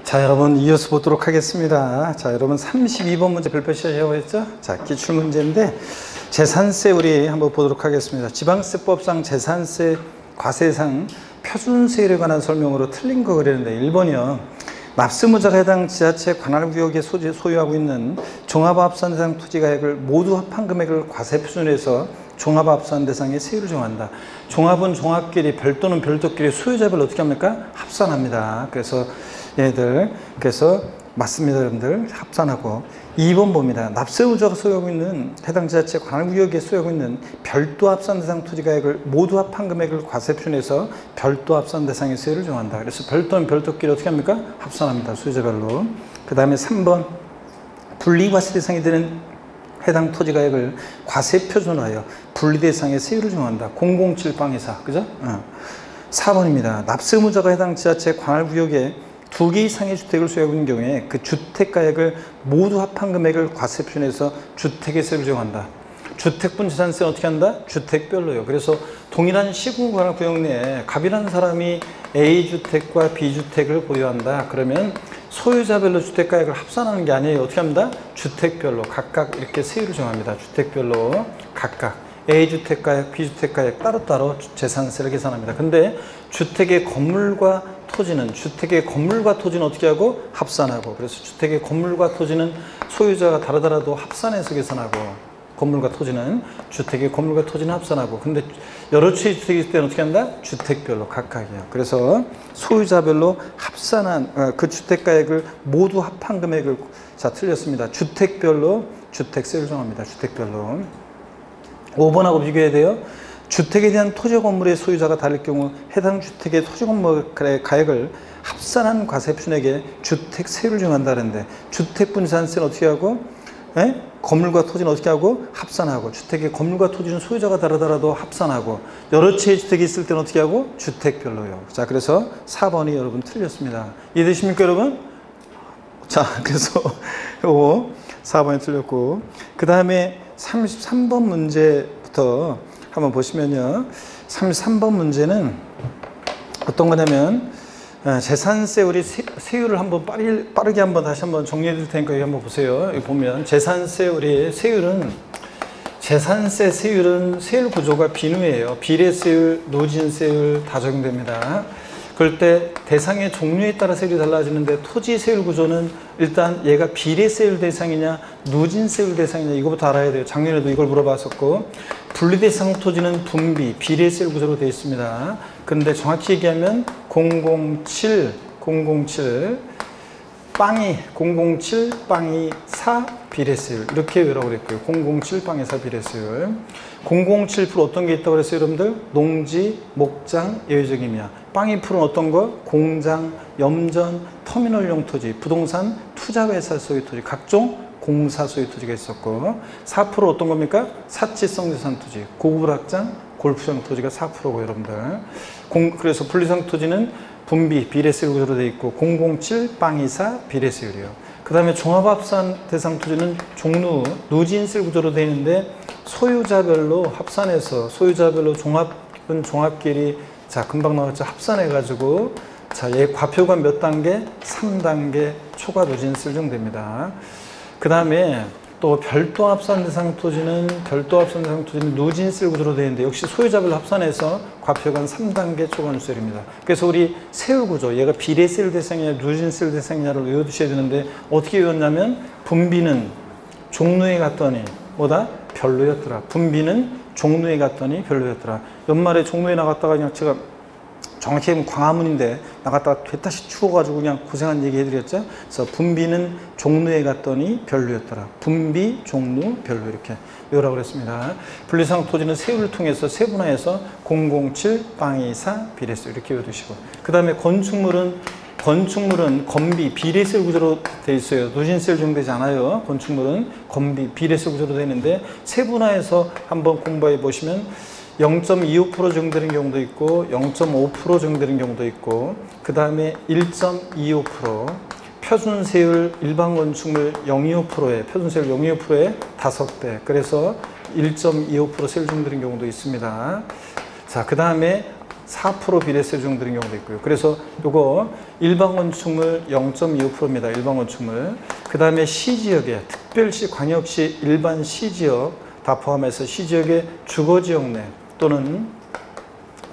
자, 여러분 이어서 보도록 하겠습니다. 자, 여러분 32번 문제 별표 시작하고 했죠? 자, 기출 문제인데 재산세 우리 한번 보도록 하겠습니다. 지방세법상 재산세 과세상 표준세율에 관한 설명으로 틀린 거 그랬는데 1번이요. 납세무자가 해당 지자체 관할구역에 소유하고 있는 종합합산 대상 토지가액을 모두 합한 금액을 과세 표준에서 종합합산 대상의 세율을 정한다. 종합은 종합끼리, 별도는 별도끼리 소유자별 어떻게 합니까? 합산합니다. 그래서 얘들 그래서 맞습니다, 여러분들. 합산하고 2번 봅니다. 납세무자가 소유하고 있는 해당 지자체 관할구역에 소유하고 있는 별도 합산 대상 토지가액을 모두 합한 금액을 과세 표준에서 별도 합산 대상의 세율을 정한다. 그래서 별도는 별도끼리 어떻게 합니까? 합산합니다, 소유자별로. 그 다음에 3번 분리과세 대상이 되는 해당 토지가액을 과세 표준화하여 분리대상의 세율을 정한다. 007빵24 그죠? 4번입니다. 납세무자가 해당 지자체 관할구역에 2개 이상의 주택을 소유하고 있는 경우에 그 주택가액을 모두 합한 금액을 과세 표준해서 주택의 세율을 정한다. 주택분 재산세는 어떻게 한다? 주택별로요. 그래서 동일한 시군구역 내에 갑이라는 사람이 A주택과 B주택을 보유한다. 그러면 소유자별로 주택가액을 합산하는 게 아니에요. 어떻게 합니다? 주택별로 각각 이렇게 세율을 정합니다. 주택별로 각각 A주택가액, B주택가액 따로따로 재산세를 계산합니다. 근데 주택의 건물과 토지는 어떻게 하고? 합산하고. 그래서 주택의 건물과 토지는 소유자가 다르더라도 합산해서 계산하고, 건물과 토지는 주택의 건물과 토지는 합산하고. 근데 여러 채의 주택이 있을 때는 어떻게 한다? 주택별로 각각이에요. 그래서 소유자별로 합산한 그 주택가액을 모두 합한 금액을, 자, 틀렸습니다. 주택별로 주택세를 정합니다. 주택별로. 5번하고 비교해야 돼요. 주택에 대한 토지 건물의 소유자가 다를 경우 해당 주택의 토지 건물의 가액을 합산한 과세 표준액에 주택세율을 정한다는데, 주택분 재산세는 어떻게 하고? 건물과 토지는 어떻게 하고? 합산하고. 주택의 건물과 토지는 소유자가 다르더라도 합산하고, 여러 채의 주택이 있을 때는 어떻게 하고? 주택별로요. 자, 그래서 4번이 여러분 틀렸습니다. 이해되십니까, 여러분? 자, 그래서 요거 4번이 틀렸고, 그 다음에 33번 문제부터 한번 보시면요. 33번 문제는 어떤 거냐면, 재산세 우리 세율을 한번 빠르게 한번 다시 한번 정리해 드릴 테니까 여기 한번 보세요. 여기 보면 재산세 우리 세율은, 재산세 세율은 세율 구조가 비누예요. 비례세율, 누진세율 다 적용됩니다. 그럴 때 대상의 종류에 따라 세율이 달라지는데, 토지 세율 구조는 일단 얘가 비례세율 대상이냐 누진세율 대상이냐 이거부터 알아야 돼요. 작년에도 이걸 물어봤었고, 분리대상 토지는 분비, 비례세율 구조로 되어 있습니다. 그런데 정확히 얘기하면 007 빵이 4 비례세율 이렇게 외우라고 그랬고요. 007 빵이 4 비례세율. 007% 어떤 게 있다고 그랬어요, 여러분들? 농지, 목장, 예외적임이야. 빵이 풀은 어떤 거? 공장, 염전, 터미널용 토지, 부동산, 투자회사 소유 토지, 각종 공사 소유 토지가 있었고, 4% 어떤 겁니까? 사치성 재산 토지, 고급 확장, 골프장 토지가 4%고 여러분들. 그래서 분리상 토지는 분비, 비례세율 구조로 되어 있고, 007 빵24 비례세율이요. 그 다음에 종합합산 대상 토지는 종루, 누진세율 구조로 되어 있는데, 소유자별로 합산해서, 소유자별로 종합은 종합끼리, 자, 금방 나왔죠. 합산해가지고, 자, 얘 과표가 몇 단계? 3단계 초과 누진세율 정도입니다. 그 다음에 또 별도 합산 대상 토지는 누진세율 구조로 되어 있는데, 역시 소유자별로 합산해서 과표가 3단계 초과 누진세율입니다. 그래서 우리 세율 구조, 얘가 비례세율 대상이냐 누진세율 대상이냐를 외워두셔야 되는데, 어떻게 외웠냐면, 분비는 종루에 갔더니 뭐다? 별로였더라. 분비는 종루에 갔더니 별로였더라. 연말에 종루에 나갔다가 그냥 제가 정확히 하면 광화문인데 나갔다가 다시 추워가지고 그냥 고생한 얘기 해드렸죠. 그래서 분비는 종루에 갔더니 별로였더라. 분비, 종루, 별로 이렇게 외우라고 그랬습니다. 분리상 토지는 세율을 통해서 세분화해서 007 빵24 비례세율 이렇게 외워두시고, 그 다음에 건축물은 건비, 비례세율 구조로 되어 있어요. 누진세율 적용되지 않아요. 건축물은 건비, 비례세율 구조로 되어 있는데, 세분화해서 한번 공부해 보시면 0.25% 적용되는 경우도 있고 0.5% 적용되는 경우도 있고, 그 다음에 1.25% 표준세율 일반 건축물 0.25%에 표준세율 0.25%에 5배, 그래서 1.25% 세율 적용되는 경우도 있습니다. 자, 그 다음에 4% 비례세 적용되는 경우도 있고요. 그래서 요거 일반 건축물 0.25%입니다. 일반 건축물. 그 다음에 시지역에 특별시, 광역시, 일반 시지역 다 포함해서 시지역의 주거지역 내 또는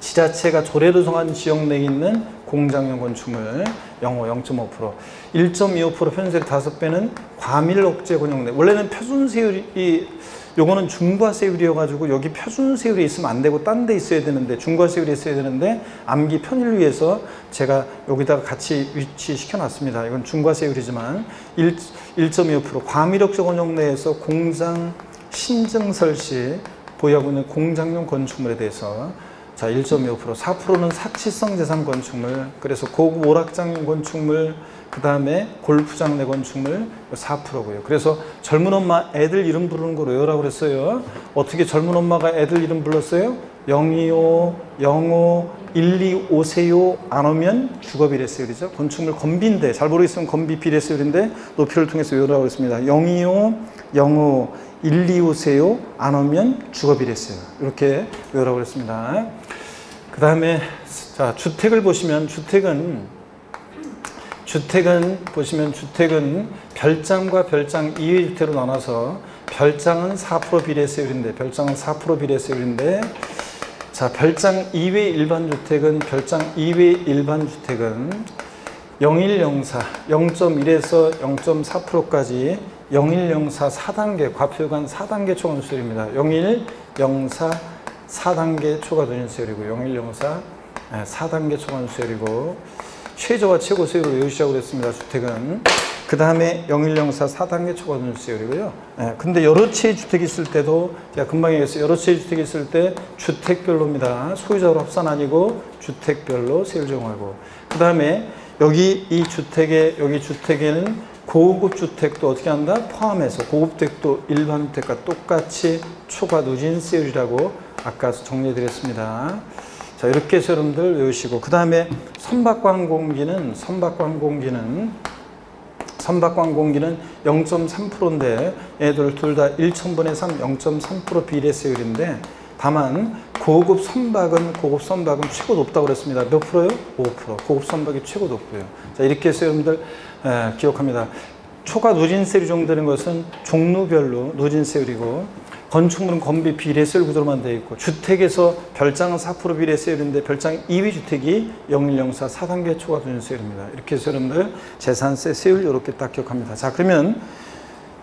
지자체가 조례로 정한 지역 내에 있는 공장용 건축물 0.5%, 1.25% 표준세율 5배는 과밀 억제 권역 내. 원래는 표준세율이 요거는 중과세율이어가지고 여기 표준세율이 있으면 안 되고 딴 데 있어야 되는데 중과세율이 있어야 되는데 암기 편의를 위해서 제가 여기다가 같이 위치시켜 놨습니다. 이건 중과세율이지만 1.25% 과밀 억제 권역 내에서 공장 신증설 시 보유하고 있는 공장용 건축물에 대해서 자 1.25%, 4%는 사치성 재산 건축물, 그래서 고급 오락장용 건축물, 그 다음에 골프장 내 건축물 4%고요. 그래서 젊은 엄마 애들 이름 부르는 걸 외우라고 그랬어요. 어떻게 젊은 엄마가 애들 이름 불렀어요? 025, 05, 125세요 안 오면 주거 비례세율이죠. 건축물 건비인데 잘 모르겠으면 건비 비례세율인데 높이를 통해서 외우라고 그랬습니다. 025, 05, 125세요 안 오면 주거 비례세율 이렇게 외우라고 그랬습니다. 그 다음에 자 주택을 보시면 주택은 별장과 별장 이외 주택으로 나눠서 별장은 4% 비례세율인데 자 별장 이외 일반 주택은 0104 0.1에서 0.4%까지 0104 4단계 과표간 4단계 초과누수율입니다. 0104 4단계 초과누수율이고 0104 4단계 초과누수율이고 최저와 최고 세율을 외우시라고 그랬습니다. 주택은. 그 다음에 0104 4단계 초과누수율이고요. 근데 여러 채의 주택이 있을 때도 제가 금방 얘기했어요. 여러 채의 주택이 있을 때 주택별로입니다. 소유자로 합산 아니고 주택별로 세율 적용하고. 그 다음에 여기 주택에는 고급 주택도 어떻게 한다? 포함해서 고급 주택도 일반 주택과 똑같이 초과 누진세율이라고 아까 정리해 드렸습니다. 자, 이렇게 해서 여러분들 외우시고, 그 다음에 선박관공기는 0.3%인데 얘들 둘 다 1,000분의 3 0.3% 비례세율인데 다만 고급 선박은 최고 높다고 그랬습니다. 몇 프로요? 5%. 고급 선박이 최고 높고요. 자, 이렇게 해서 여러분들 기억합니다. 초과 누진세율이 적용되는 것은 종류별로 누진세율이고, 건축물은 건비 비례세율 구조로만 되어 있고, 주택에서 별장은 4% 비례세율인데 별장 2위 주택이 0104 4단계 초과 누진세율입니다. 이렇게 해서 여러분들 재산세 세율 이렇게 딱 기억합니다. 자, 그러면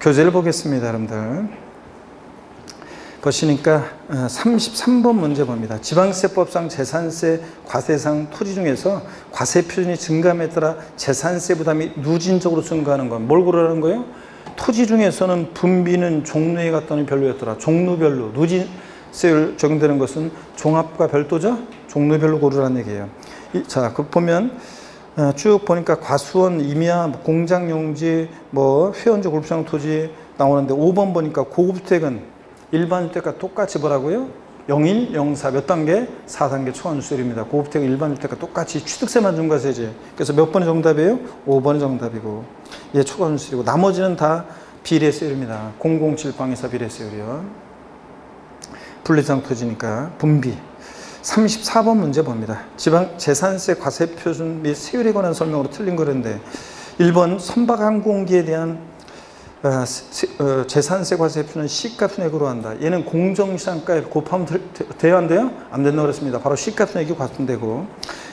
교재를 보겠습니다. 여러분들 보시니까 33번 문제 봅니다. 지방세법상 재산세 과세상 토지 중에서 과세 표준이 증감에 따라 재산세 부담이 누진적으로 증가하는 건 뭘 고르라는 거예요? 토지 중에서는 분비는 종류에 갔더니 별로였더라. 종류별로 누진세율 적용되는 것은 종합과 별도죠? 종류별로 고르라는 얘기예요. 자, 그 보면 쭉 보니까 과수원, 임야, 공장용지, 회원지, 골프장 토지 나오는데 5번 보니까 고급주택은 일반 주택과 똑같이 뭐라고요? 0104 몇 단계? 4단계 초과누수율입니다. 고급주택은 일반 주택과 똑같이 취득세만 중과세지. 그래서 몇 번이 정답이에요? 5번이 정답이고, 예, 초과누수율이고, 나머지는 다 비례세율입니다. 007방에서 비례세율이요. 분리장 토지니까 분비. 34번 문제 봅니다. 지방 재산세 과세 표준 및 세율에 관한 설명으로 틀린 거는데 1번 선박항공기에 대한 재산세 과세 표준은 시가 순액으로 한다. 얘는 공정시장가에 곱하면 돼요, 안 돼요? 안 된다고 그랬습니다. 바로 시가 순액이 과세되고.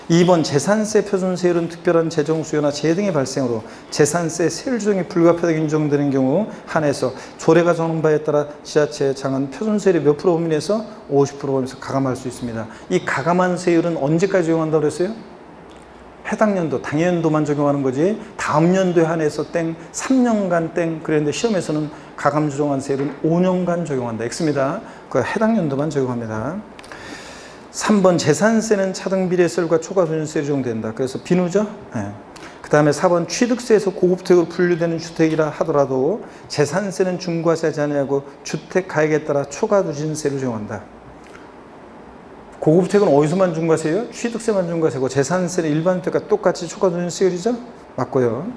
2번 재산세 표준 세율은 특별한 재정 수요나 재해 등의 발생으로 재산세 세율 조정이 불가피하게 인정되는 경우 한해서 조례가 정한 바에 따라 지자체 장은 표준 세율이 몇 프로 범위내에서 50% 범위에서 가감할 수 있습니다. 이 가감한 세율은 언제까지 적용한다고 그랬어요? 해당 연도, 당연도만 적용하는 거지 다음 연도에 한해서 땡, 3년간 땡 그랬는데 시험에서는 가감 조정한 세율은 5년간 적용한다. X입니다. 그 해당 연도만 적용합니다. 3번 재산세는 차등비례세율과 초과소득세율이 적용된다. 그래서 비누죠. 네. 그 다음에 4번 취득세에서 고급주택으로 분류되는 주택이라 하더라도 재산세는 중과세하지 아니하고 주택 가액에 따라 초과누진세를 적용한다. 고급주택은 어디서만 중과세예요? 취득세만 중과세고 재산세는 일반 주택과 똑같이 초과누진세율이죠? 맞고요.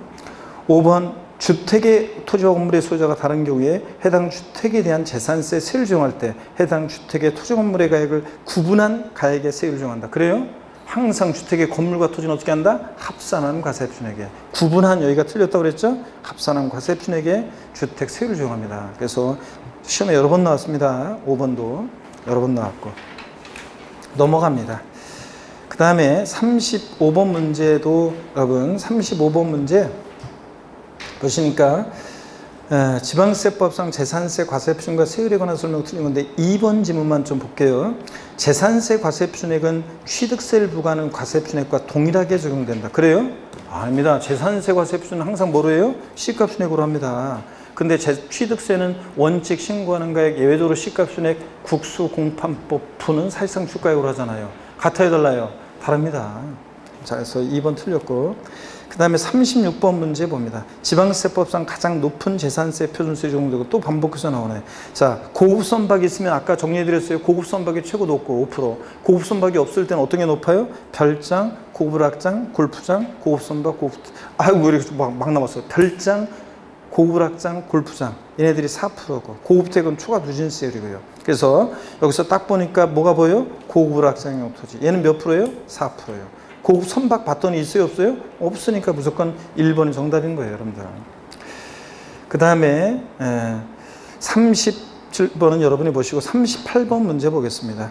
5번 주택의 토지와 건물의 소유자가 다른 경우에 해당 주택에 대한 재산세 세율을 정할 때 해당 주택의 토지 건물의 가액을 구분한 가액의 세율을 정한다. 그래요? 항상 주택의 건물과 토지는 어떻게 한다? 합산한 과세표준액에. 구분한, 여기가 틀렸다고 그랬죠? 합산한 과세표준액에 주택 세율을 정합니다. 그래서 시험에 여러 번 나왔습니다. 5번도 여러 번 나왔고. 넘어갑니다. 그 다음에 35번 문제도 여러분 35번 문제 보시니까 지방세법상 재산세 과세표준과 세율에 관한 설명을 틀린 건데 2번 지문만 좀 볼게요. 재산세 과세표준액은 취득세를 부과하는 과세표준액과 동일하게 적용된다. 그래요? 아닙니다. 재산세 과세표준은 항상 뭐로 해요? 시가표준액으로 합니다. 근데 취득세는 원칙 신고하는 가액 예외적으로 시가표준액 국수공판법2는 사실상 주가액으로 하잖아요. 같아요, 달라요? 다릅니다. 자, 그래서 2번 틀렸고, 그 다음에 36번 문제 봅니다. 지방세법상 가장 높은 재산세 표준세 적용되고 또 반복해서 나오네. 자, 고급 선박이 있으면 아까 정리해드렸어요. 고급 선박이 최고 높고 5%. 고급 선박이 없을 때는 어떤 게 높아요? 별장, 고급락장, 골프장, 고급 선박, 아이고, 왜 이렇게 막 남았어요? 별장, 고급락장, 골프장. 얘네들이 4%고 고급택은 초과 누진세율이고요. 그래서 여기서 딱 보니까 뭐가 보여요? 고급락장용 토지. 얘는 몇 프로예요? 4%예요. 고급 선박 봤더니 있어요, 없어요? 없으니까 무조건 1번이 정답인 거예요, 여러분들. 그 다음에 37번은 여러분이 보시고 38번 문제 보겠습니다.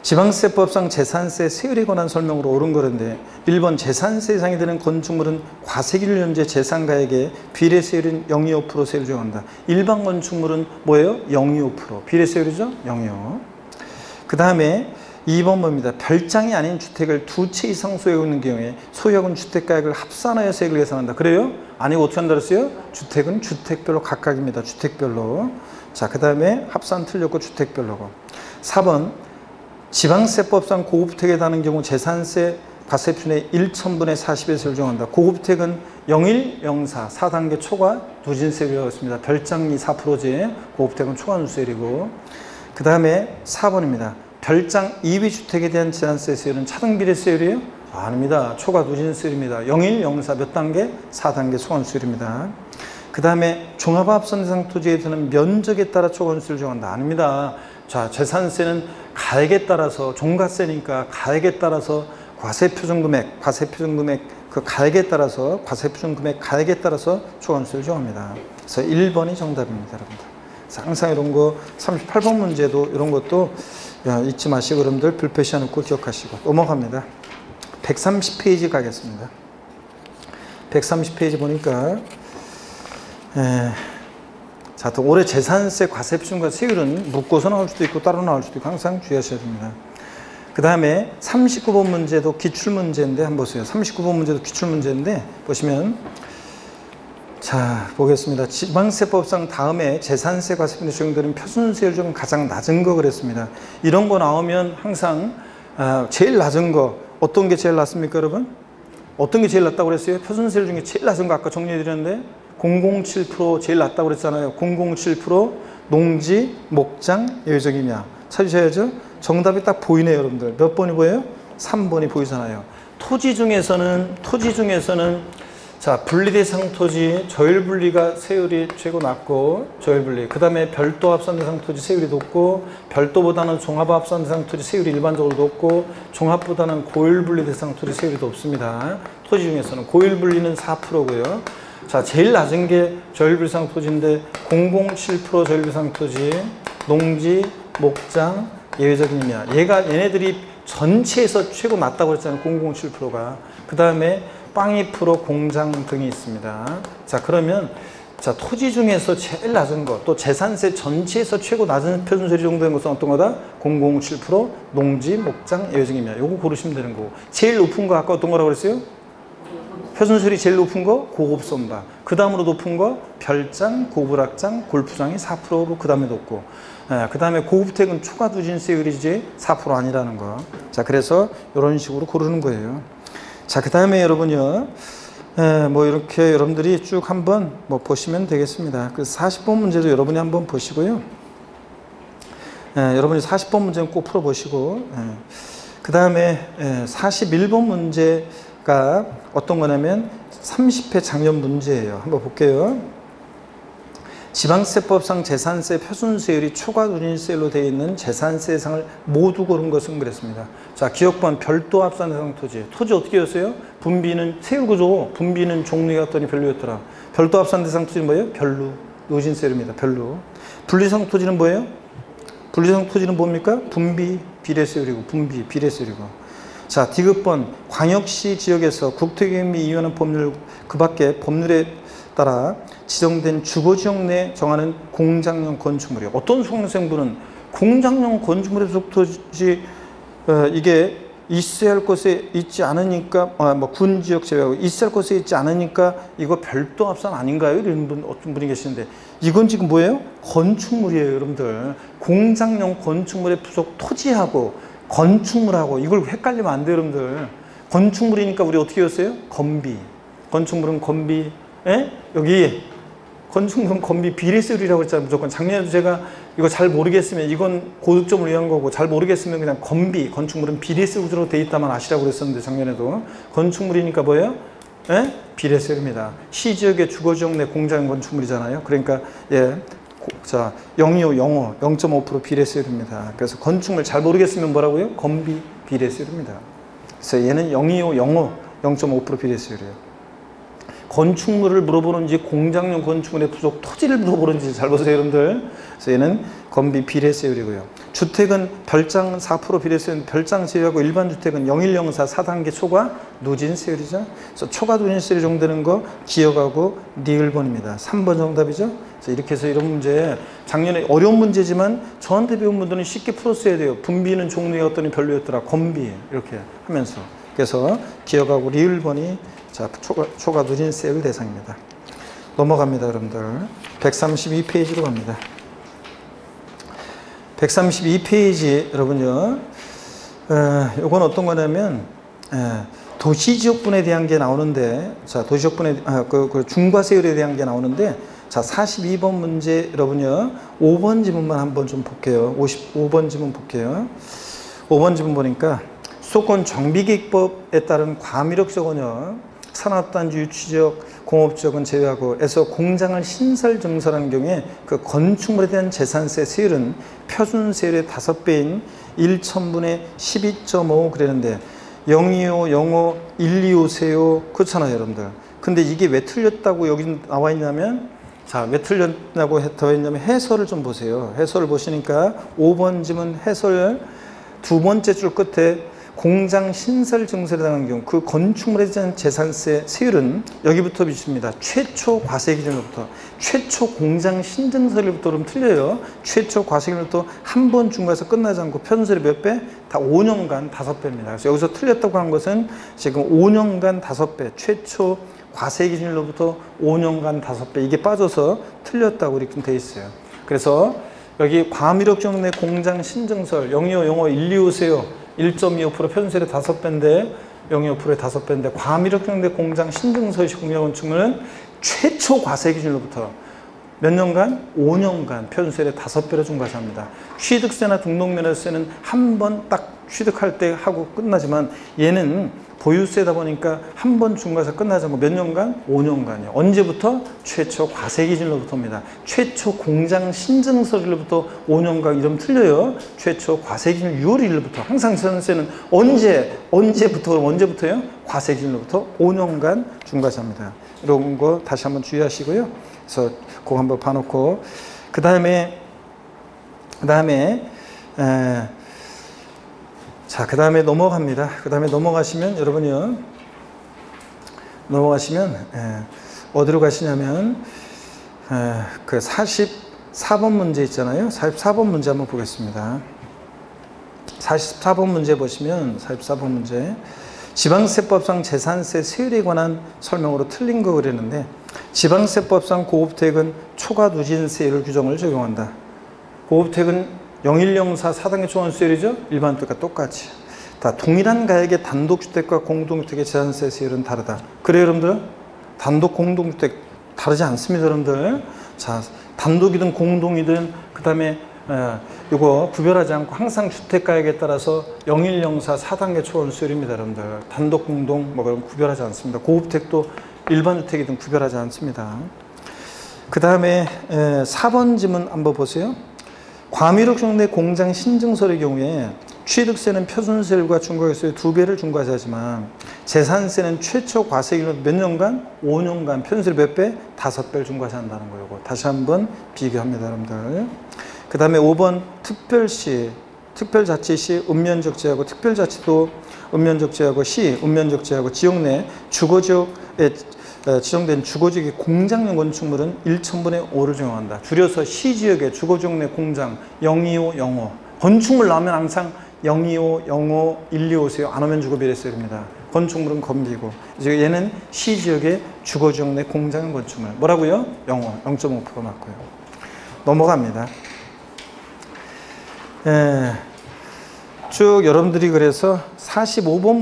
지방세법상 재산세 세율에 관한 설명으로 옳은 거는데 1번 재산세 예상이 되는 건축물은 과세기를 현재 재산가액에 비례세율인 0.25% 세율을 적용한다. 일반 건축물은 뭐예요? 0.25% 비례세율이죠? 0.25. 그 다음에 2번 봅니다. 별장이 아닌 주택을 두 채 이상 소유하고 있는 경우에 소유하고 있는 주택가액을 합산하여 세액을 계산한다. 그래요? 아니고 어떻게 한다 그랬어요? 주택은 주택별로 각각입니다. 주택별로. 자, 그 다음에 합산 틀렸고 주택별로고. 4번 지방세법상 고급택에 달하는 경우 재산세 과세표준의 1,000분의 40의 세율을 적용한다. 고급택은 01, 04, 4단계 초과 누진세율이라고 했습니다. 별장이 4%지 고급택은 초과 누진세율이고. 그 다음에 4번입니다. 별장 2위 주택에 대한 재산세 세율은 차등비례세율이에요? 아닙니다. 초과 누진세율입니다. 01, 04 몇 단계? 4단계 초과 누진세율입니다. 그 다음에 종합합산 대상 토지에 드는 면적에 따라 초과 누진세율을 정한다. 아닙니다. 자, 재산세는 가액에 따라서 종가세니까 가액에 따라서 과세표준금액 그 가액에 따라서 과세표준금액 가액에 따라서 초과 누진세율을 정합니다. 그래서 1번이 정답입니다, 여러분들. 항상 이런 거 38번 문제도 이런 것도 잊지 마시고 여러분들 불표시 해놓고 기억하시고 넘어갑니다. 130페이지 가겠습니다. 130페이지 보니까 자, 또 올해 재산세 과세표준과 세율은 묶어서 나올 수도 있고 따로 나올 수도 있고 항상 주의하셔야 됩니다. 그 다음에 39번 문제도 기출문제인데 한번 보세요. 39번 문제도 기출문제인데 보시면 자, 보겠습니다. 지방세법상 다음에 재산세 과세표준에 적용되는 표준세율 중 가장 낮은 거 그랬습니다. 이런 거 나오면 항상 제일 낮은 거 어떤 게 제일 낮습니까, 여러분? 어떤 게 제일 낮다고 그랬어요? 표준세율 중에 제일 낮은 거 아까 정리해드렸는데 007% 제일 낮다고 그랬잖아요. 007% 농지, 목장, 예외적이냐 찾으셔야죠. 정답이 딱 보이네요, 여러분들. 몇 번이 보여요? 3번이 보이잖아요. 토지 중에서는 자, 분리대상 토지, 저율분리가 세율이 최고 낮고, 저율분리. 그 다음에 별도 합산대상 토지 세율이 높고, 별도보다는 종합합산대상 토지 세율이 일반적으로 높고, 종합보다는 고율분리대상 토지 세율이 높습니다. 토지 중에서는. 고율분리는 4%고요. 자, 제일 낮은 게 저율분리상 토지인데, 007% 저율분리상 토지, 농지, 목장, 예외적인 임야. 얘네들이 전체에서 최고 낮다고 했잖아요. 007%가. 그 다음에 빵 2% 공장 등이 있습니다. 자, 그러면 자, 토지 중에서 제일 낮은 거, 또 재산세 전체에서 최고 낮은 표준세율이 적용되는 것은 어떤 거다? 007% 농지, 목장, 예외적임이야. 요거 고르시면 되는 거고. 제일 높은 거 아까 어떤 거라고 그랬어요? 표준세율이 제일 높은 거 고급 선박. 그 다음으로 높은 거 별장, 고급락장, 골프장이 4%로 그 다음에 높고. 그 다음에 고급택은 초과 누진세율이지 4% 아니라는 거. 자, 그래서 이런 식으로 고르는 거예요. 자, 그 다음에 여러분요, 뭐 이렇게 여러분들이 쭉 한번 뭐 보시면 되겠습니다. 그 40번 문제도 여러분이 한번 보시고요. 여러분이 40번 문제는 꼭 풀어보시고, 그 다음에 41번 문제 가 어떤 거냐면 30회 작년 문제예요. 한번 볼게요. 지방세법상 재산세 표준세율이 초과 누진세율로 되어 있는 재산세 대상을 모두 고른 것은 그랬습니다. 자, 기억번 별도 합산 대상 토지. 토지 어떻게 였어요? 분비는 세율구조, 분비는 종류였더니 별로였더라. 별도 합산 대상 토지는 뭐예요? 별로. 누진세율입니다. 별로. 분리상 토지는 뭐예요? 분리상 토지는 뭡니까? 분비, 비례세율이고, 분비, 비례세율이고. 자, 디귿번 광역시 지역에서 국토개혁 및 이완한 법률 그 밖에 법률에 따라 지정된 주거지역 내 정하는 공장용 건축물이요. 어떤 수강생분은 공장용 건축물에 속토지 이게 있어야 할 곳에 있지 않으니까 뭐 군지역 제외하고 있어야 할 곳에 있지 않으니까 이거 별도 합산 아닌가요? 이런 분 어떤 분이 계시는데 이건 지금 뭐예요? 건축물이에요, 여러분들. 공장용 건축물의 부속 토지하고 건축물하고 이걸 헷갈리면 안 돼요, 여러분들. 건축물이니까 우리 어떻게 했어요? 건비. 건축물은 건비. 에? 여기 건축물은 건비 비례세율이라고 했잖아요. 무조건. 작년에도 제가 이거 잘 모르겠으면 이건 고득점을 위한 거고 잘 모르겠으면 그냥 건비, 건축물은 비례세율로 돼 있다만 아시라고 그랬었는데 작년에도. 건축물이니까 뭐예요? 에? 비례세율입니다. 시지역의 주거지역 내 공장 건축물이잖아요. 그러니까 예. 자, 025, 05, 0.5% 비례세율입니다. 그래서 건축물 잘 모르겠으면 뭐라고요? 건비 비례세율입니다. 그래서 얘는 025, 05, 0.5% 비례세율이에요. 건축물을 물어보는지 공장용 건축물의 부속 토지를 물어보는지 잘 보세요, 여러분들. 그래서 얘는 건비 비례세율이고요. 주택은 별장 4% 비례세율, 별장 제외하고 일반 주택은 0104 4단계 초과 누진세율이죠. 그래서 초과 누진세율이 정되는 거 기억하고 니을번입니다. 3번 정답이죠. 그래서 이렇게 해서 이런 문제 작년에 어려운 문제지만 저한테 배운 분들은 쉽게 풀었어야 돼요. 분비는 종류였더니 별로였더라. 건비 이렇게 하면서. 그래서 기억하고 리을번이 자, 초과 누진세율 대상입니다. 넘어갑니다, 여러분들. 132페이지로 갑니다. 132페이지, 여러분요. 요건 어떤 거냐면, 도시지역분에 대한 게 나오는데, 자, 도시지역분에, 그 중과세율에 대한 게 나오는데, 자, 42번 문제, 여러분요. 5번 지문만 한번 좀 볼게요. 55번 지문 볼게요. 5번 지문 보니까, 수도권 정비계획법에 따른 과밀역적은요. 산업단지 유치지역, 공업지역은 제외하고 해서 공장을 신설 증설하는 경우에 그 건축물에 대한 재산세 세율은 표준세율의 5배인 1천분의 12.5 그랬는데 025, 05, 125세요. 그렇잖아요, 여러분들. 근데 이게 왜 틀렸다고 여기 나와 있냐면 자, 왜 틀렸다고 더 했냐면 해설을 좀 보세요. 해설을 보시니까 5번 지문 해설 두 번째 줄 끝에 공장 신설 증설에 대한 경우 그 건축물에 대한 재산세 세율은 여기부터 비춥니다. 최초 과세 기준으로부터 최초 공장 신증설부터 그럼 틀려요. 최초 과세 기준으로부터 한 번 중과에서 끝나지 않고 표준세율이 몇 배? 다 5년간 5배입니다. 그래서 여기서 틀렸다고 한 것은 지금 5년간 5배 최초 과세 기준으로부터 5년간 5배 이게 빠져서 틀렸다고 이렇게 돼 있어요. 그래서 여기 과밀역적 내 공장 신증설 025, 05, 125세요. 1.25% 표준세율의 5배인데 0.25%의 5배인데 과밀역경대 공장 신증서시 공유건축물은 최초 과세 기준으로부터 몇 년간? 5년간 표준세율의 5배로 중과세합니다. 취득세나 등록면허세는 한 번 딱 취득할 때 하고 끝나지만 얘는 보유세다 보니까 한 번 중과세 끝나지 않고 몇 년간? 5년간이요. 언제부터? 최초 과세 기준으로부터입니다. 최초 공장 신증서일로부터 5년간 이러면 틀려요. 최초 과세 기준 6월 1일부터 항상 재산세는 언제부터 그럼 언제부터요? 과세 기준으로부터 5년간 중과세합니다. 이런 거 다시 한번 주의하시고요. 그래서 그거 한번 봐놓고 그 다음에 자, 그 다음에 넘어갑니다. 그 다음에 넘어가시면, 여러분이요. 넘어가시면, 어디로 가시냐면, 그 44번 문제 있잖아요. 44번 문제 한번 보겠습니다. 44번 문제 보시면, 44번 문제. 지방세법상 재산세 세율에 관한 설명으로 틀린 거 그랬는데, 지방세법상 고급택은 초과 누진세율 규정을 적용한다. 고급택은 0104 4단계 초과세율이죠. 일반 주택과 똑같이. 다 동일한 가액의 단독주택과 공동주택의 재산세 세율은 다르다. 그래요, 여러분들? 단독, 공동주택 다르지 않습니다, 여러분들. 자, 단독이든 공동이든 그 다음에 이거 구별하지 않고 항상 주택가액에 따라서 01, 04, 4단계 초월 수율입니다, 여러분들. 단독, 공동 뭐 그런 구별하지 않습니다. 고급택도 일반 주택이든 구별하지 않습니다. 그 다음에 4번 지문 한번 보세요. 과밀옥형 내 공장 신증설의 경우에 취득세는 표준세율과 중과세율 2배를 중과세하지만 재산세는 최초 과세기간 몇 년간? 5년간 표준세율 몇 배? 5배를 중과세한다는 거예요. 다시 한번 비교합니다, 여러분들. 그 다음에 5번 특별시, 특별자치시 읍면적지하고 특별자치도 읍면적지하고 시 읍면적지하고 지역 내 주거지역에 지정된 주거지역의 공장용 건축물은 1,000분의 5를 적용한다. 줄여서 시지역의 주거지역 내 공장 025, 05 건축물 나오면 항상 025, 05, 125세요. 안 오면 주거비례세율입니다. 건축물은 건비고 이제 얘는 시지역의 주거지역 내 공장용 건축물 뭐라고요? 05, 0.5% 맞고요. 넘어갑니다. 쭉 여러분들이 그래서 45번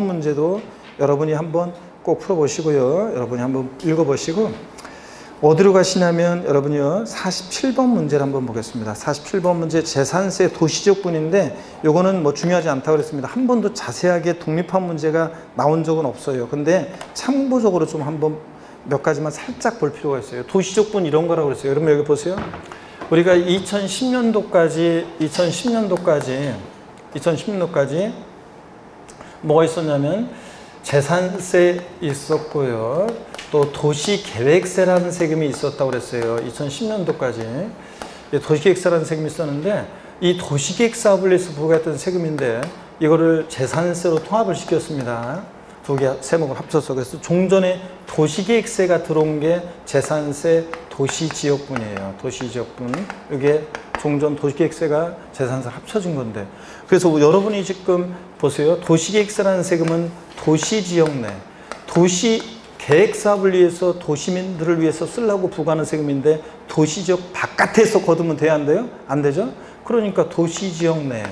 문제도 여러분이 한번 꼭 풀어보시고요. 여러분이 한번 읽어보시고 어디로 가시냐면 여러분이요 47번 문제를 한번 보겠습니다. 47번 문제 재산세 도시지역분인데 요거는 뭐 중요하지 않다고 그랬습니다. 한 번도 자세하게 독립한 문제가 나온 적은 없어요. 근데 참고적으로 좀 한번 몇 가지만 살짝 볼 필요가 있어요. 도시지역분 이런 거라고 그랬어요. 여러분 여기 보세요. 우리가 2010년도까지 뭐가 있었냐면 재산세 있었고요. 또 도시계획세라는 세금이 있었다고 그랬어요. 2010년도까지. 도시계획세라는 세금이 있었는데 이 도시계획 사업을 위해서 부과했던 세금인데 이거를 재산세로 통합을 시켰습니다. 두 개 세목을 합쳐서. 그래서 종전에 도시계획세가 들어온 게 재산세 도시지역분이에요. 도시지역분. 이게 종전 도시계획세가 재산세 합쳐진 건데. 그래서 여러분이 지금 보세요. 도시계획세라는 세금은 도시지역 내 도시계획사업을 위해서 도시민들을 위해서 쓰려고 부과하는 세금인데 도시지역 바깥에서 거두면 돼야 안 돼요? 안 되죠? 그러니까 도시지역 내,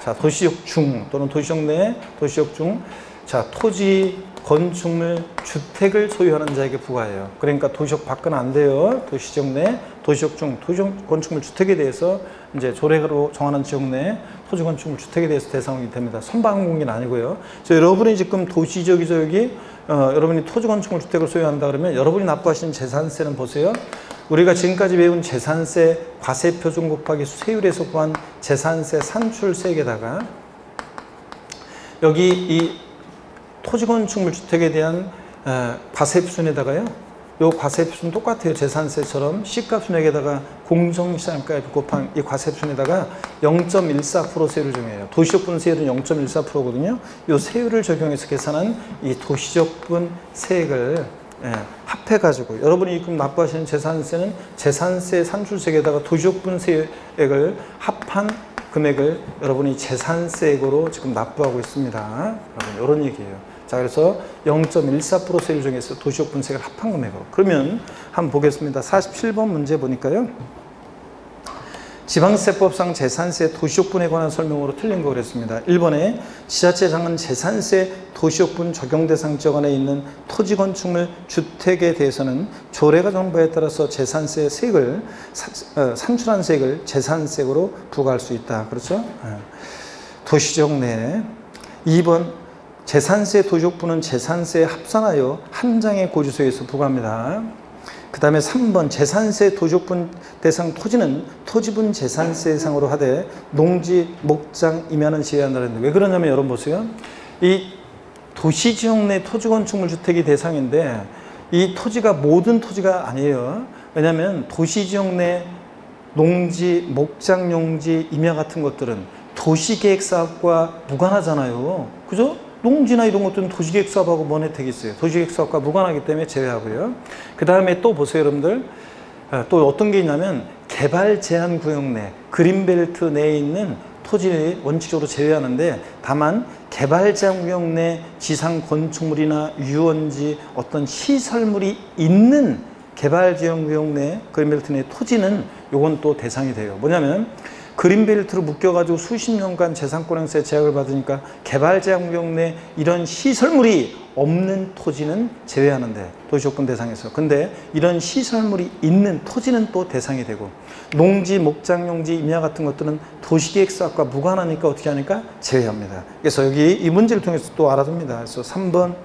자 도시지역 중 또는 도시지역 내, 도시지역 중, 자 토지, 건축물, 주택을 소유하는 자에게 부과해요. 그러니까 도시지역 밖은 안 돼요. 도시지역 내, 도시지역 중, 토지, 건축물, 주택에 대해서 이제 조례로 정하는 지역 내 토지, 건축물, 주택에 대해서 대상이 됩니다. 선박한 공기는 아니고요. 그래서 여러분이 지금 도시지역이 여러분이 토지, 건축물, 주택을 소유한다 그러면 여러분이 납부하시는 재산세는 보세요. 우리가 지금까지 배운 재산세 과세표준 곱하기 세율에서 구한 재산세 산출세액에다가 여기 이 토지, 건축물, 주택에 대한 과세표준에다가요. 요 과세표준 똑같아요. 재산세처럼 시가순액에다가 공정시장가액 곱한 이 과세표준에다가 0.14% 세율을 정해요. 도시적분 세율은 0.14%거든요. 요 세율을 적용해서 계산한 이 도시적분 세액을 합해가지고 여러분이 지금 납부하시는 재산세는 재산세 산출세액에다가 도시적분 세액을 합한 금액을 여러분이 재산세액으로 지금 납부하고 있습니다. 여러분, 이런 얘기예요. 자, 그래서 0.14% 세율 중에서 도시적 분세액을 합한 금액으로. 그러면 한번 보겠습니다. 47번 문제 보니까요. 지방세법상 재산세 도시적분에 관한 설명으로 틀린 거 그랬습니다. 1번에 지자체장은 재산세 도시적분 적용 대상 지역 안에 있는 토지, 건축물, 주택에 대해서는 조례가 정한 바에 따라서 재산세 세액을 산출한 세액을 재산세액으로 부과할 수 있다. 그렇죠? 도시적 내. 2번 재산세 도시적분은 재산세에 합산하여 한 장의 고지서에서 부과합니다. 그 다음에 3번 재산세 도시적분 대상 토지는 토지분 재산세 대상으로 하되 농지, 목장, 임야는 제외한다는데 왜 그러냐면 여러분 보세요. 이 도시지역 내 토지, 건축물, 주택이 대상인데 이 토지가 모든 토지가 아니에요. 왜냐하면 도시지역 내 농지, 목장, 용지, 임야 같은 것들은 도시계획사업과 무관하잖아요. 그죠? 농지나 이런 것들은 도시계획사업하고 뭔 혜택이 있어요? 도시계획사업과 무관하기 때문에 제외하고요. 그 다음에 또 보세요, 여러분들. 또 어떤 게 있냐면 개발제한구역 내, 그린벨트 내에 있는 토지를 원칙적으로 제외하는데 다만 개발제한구역 내 지상 건축물이나 유원지 어떤 시설물이 있는 개발제한구역 내, 그린벨트 내 토지는 요건 또 대상이 돼요. 뭐냐면 그린벨트로 묶여가지고 수십 년간 재산권행세 제약을 받으니까 개발제한구역 내 이런 시설물이 없는 토지는 제외하는데 도시조건 대상에서. 근데 이런 시설물이 있는 토지는 또 대상이 되고 농지, 목장용지, 임야 같은 것들은 도시계획사업과 무관하니까 어떻게 하니까 제외합니다. 그래서 여기 이 문제를 통해서 또 알아둡니다. 그래서 3번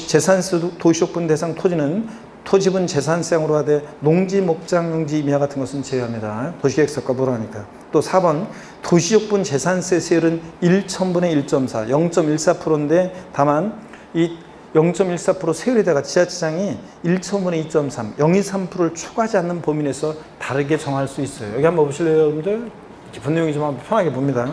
재산세 도시조건 대상 토지는 토지분 재산세형으로 하되 농지, 목장용지, 임야 같은 것은 제외합니다. 도시계획사업과 무관하니까. 또 4번 도시조건 재산세 세율은 1,000분의 1.4, 0.14%인데 다만 이 0.14% 세율에다가 지자체장이 1,000분의 2.3, 0.23%를 초과하지 않는 범위 내에서 다르게 정할 수 있어요. 여기 한번 보실래요, 여러분들? 깊은 내용이 좀 한번 편하게 봅니다.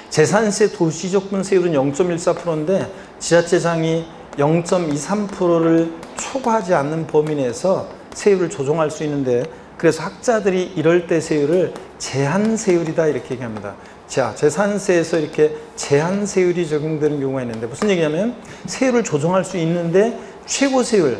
재산세 도시조건 세율은 0.14%인데 지자체장이 0.23%를 초과하지 않는 범위 내에서 세율을 조정할 수 있는데 그래서 학자들이 이럴 때 세율을 제한세율이다 이렇게 얘기합니다. 자, 재산세에서 이렇게 제한세율이 적용되는 경우가 있는데 무슨 얘기냐면 세율을 조정할 수 있는데 최고세율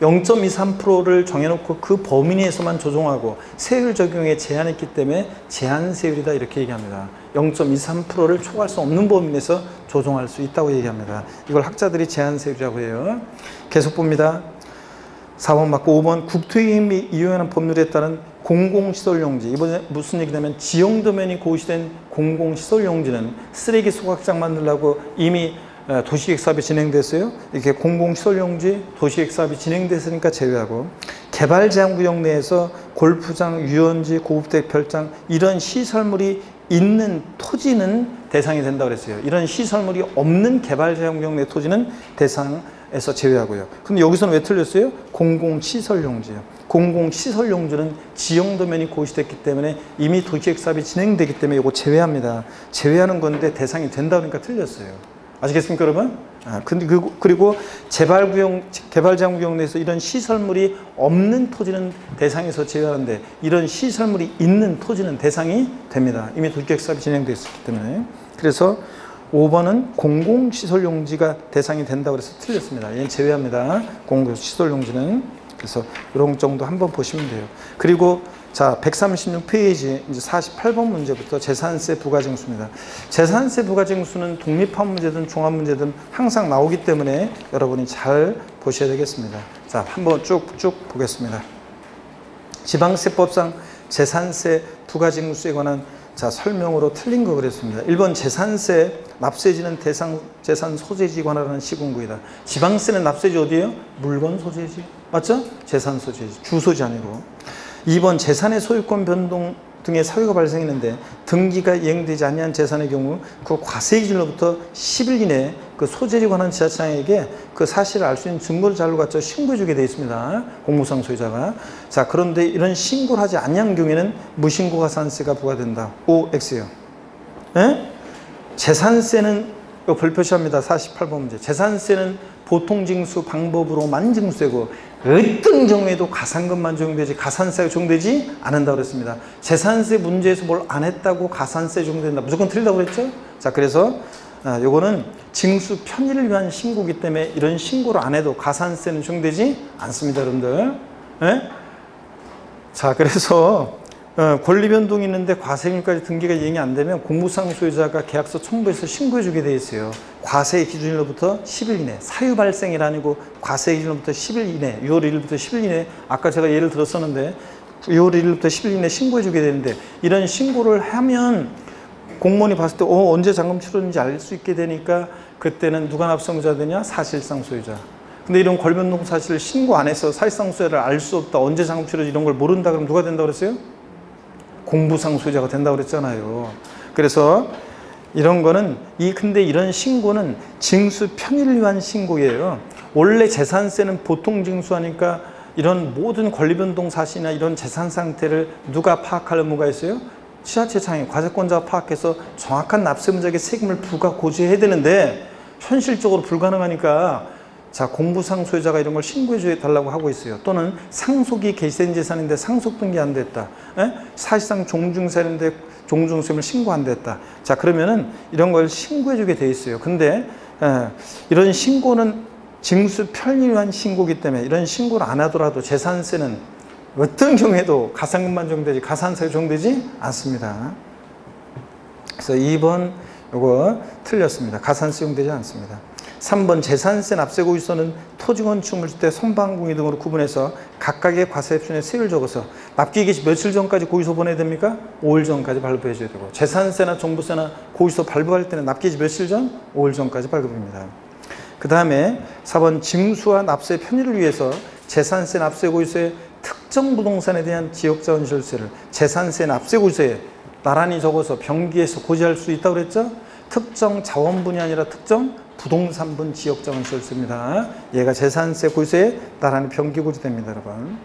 0.23%를 정해놓고 그 범위 내에서만 조정하고 세율 적용에 제한했기 때문에 제한세율이다 이렇게 얘기합니다. 0.23%를 초과할 수 없는 범위 내에서 조정할 수 있다고 얘기합니다. 이걸 학자들이 제한세율이라고 해요. 계속 봅니다. 4번 맞고 5번 국토임이 이용하는 법률에 따른 공공시설용지. 이번에 무슨 얘기냐면 지형도면이 고시된 공공시설용지는 쓰레기 소각장 만들려고 이미 도시계획사업이 진행됐어요. 이렇게 공공시설용지, 도시계획사업이 진행됐으니까 제외하고 개발제한구역 내에서 골프장, 유원지, 고급택 별장 이런 시설물이 있는 토지는 대상이 된다고 그랬어요. 이런 시설물이 없는 개발제한구역 내 토지는 대상에서 제외하고요. 근데 여기서는 왜 틀렸어요? 공공시설용지요. 공공시설용지는 지형도면이 고시됐기 때문에 이미 도시계획사업이 진행되기 때문에 이거 제외합니다. 제외하는 건데 대상이 된다 그러니까 틀렸어요. 아시겠습니까, 여러분? 그리고 개발제한구역 내에서 이런 시설물이 없는 토지는 대상에서 제외하는데 이런 시설물이 있는 토지는 대상이 됩니다. 이미 도시계획사업이 진행되어 있기 때문에. 그래서 5번은 공공시설용지가 대상이 된다고 해서 틀렸습니다. 얘는 제외합니다. 공공시설용지는. 그래서 이런 정도 한번 보시면 돼요. 그리고 자, 136페이지 이제 48번 문제부터 재산세 부과징수입니다. 재산세 부과징수는 독립한 문제든 종합 문제든 항상 나오기 때문에 여러분이 잘 보셔야 되겠습니다. 자, 한번 쭉쭉 보겠습니다. 지방세법상 재산세 부과징수에 관한 자, 설명으로 틀린 거 그랬습니다. 1번 재산세 납세지는 대상 재산 소재지에 관한 시군구이다. 지방세는 납세지 어디예요? 물건 소재지. 맞죠? 재산 소재지. 주소지 아니고. 2번 재산의 소유권 변동 등의 사유가 발생했는데 등기가 이행되지 아니한 재산의 경우 그 과세 기준으로부터 10일 이내에 그 소재에 관한 지자체장에게 그 사실을 알 수 있는 증거를 자료를 갖춰 신고해 주게 되어 있습니다. 공무상 소유자가. 자, 그런데 이런 신고를 하지 않는 경우에는 무신고 가산세가 부과된다. OX예요. 예? 재산세는 이거 별표시합니다. 48번 문제. 재산세는 보통 징수 방법으로만 징수되고 어떤 경우에도 가산금만 적용되지 가산세가 적용되지 않는다고 그랬습니다. 재산세 문제에서 뭘 안 했다고 가산세 적용된다. 무조건 틀리다고 그랬죠? 자, 그래서 요거는 징수 편의를 위한 신고이기 때문에 이런 신고를 안 해도 가산세는 적용되지 않습니다, 여러분들. 예? 자, 그래서 권리 변동이 있는데 과세금까지 등기가 이행이 안 되면 공무상 소유자가 계약서 첨부해서 신고해 주게 돼 있어요. 과세 기준일로부터 10일 이내, 사유 발생일 아니고 과세 기준일로부터 10일 이내, 6월 1일부터 10일 이내, 아까 제가 예를 들었었는데 6월 1일부터 10일 이내 신고해 주게 되는데 이런 신고를 하면 공무원이 봤을 때 언제 잔금 치렀는지 알 수 있게 되니까 그때는 누가 납세의무자 되냐? 사실상 소유자. 근데 이런 권리 변동 사실을 신고 안 해서 사실상 소유자를 알 수 없다. 언제 잔금 치렀는지 이런 걸 모른다 그러면 누가 된다고 그랬어요? 공부상 소유자가 된다고 그랬잖아요. 그래서 이런 거는 근데 이런 신고는 징수 편의를 위한 신고예요. 원래 재산세는 보통 징수하니까 이런 모든 권리 변동 사실이나 이런 재산 상태를 누가 파악할 의무가 있어요? 지자체장이 과세권자가 파악해서 정확한 납세의무자에게 세금을 부과 고지해야 되는데 현실적으로 불가능하니까 자, 공부상 소유자가 이런 걸 신고해 달라고 하고 있어요. 또는 상속이 개시된 재산인데 상속 등기 안 됐다. 사실상 종중세인데 종중세금을 신고 안 됐다. 자, 그러면은 이런 걸 신고해 주게 돼 있어요. 근데 이런 신고는 징수 편의를 위한 신고이기 때문에 이런 신고를 안 하더라도 재산세는 어떤 경우에도 가산금만 적용되지 가산세가 적용되지 않습니다. 그래서 2번 요거 틀렸습니다. 가산세 적용되지 않습니다. 3번 재산세 납세 고유서는 토지 건축 물주택 선반공의 등으로 구분해서 각각의 과세 표준에 세율 적어서 납기 개시 며칠 전까지 고유서 보내야 됩니까? 5일 전까지 발급해 줘야 되고, 재산세나 종부세나 고유서 발부할 때는 납기 개시 며칠 전? 5일 전까지 발급입니다. 그 다음에 4번 징수와 납세 편의를 위해서 재산세 납세 고유서에 특정 부동산에 대한 지역자원시설세를 재산세 납세 고유서에 나란히 적어서 병기해서 고지할 수 있다고 그랬죠? 특정 자원분이 아니라 특정 부동산분 지역자원시설세입니다. 얘가 재산세 고유서에 나란히 병기 고지됩니다, 여러분.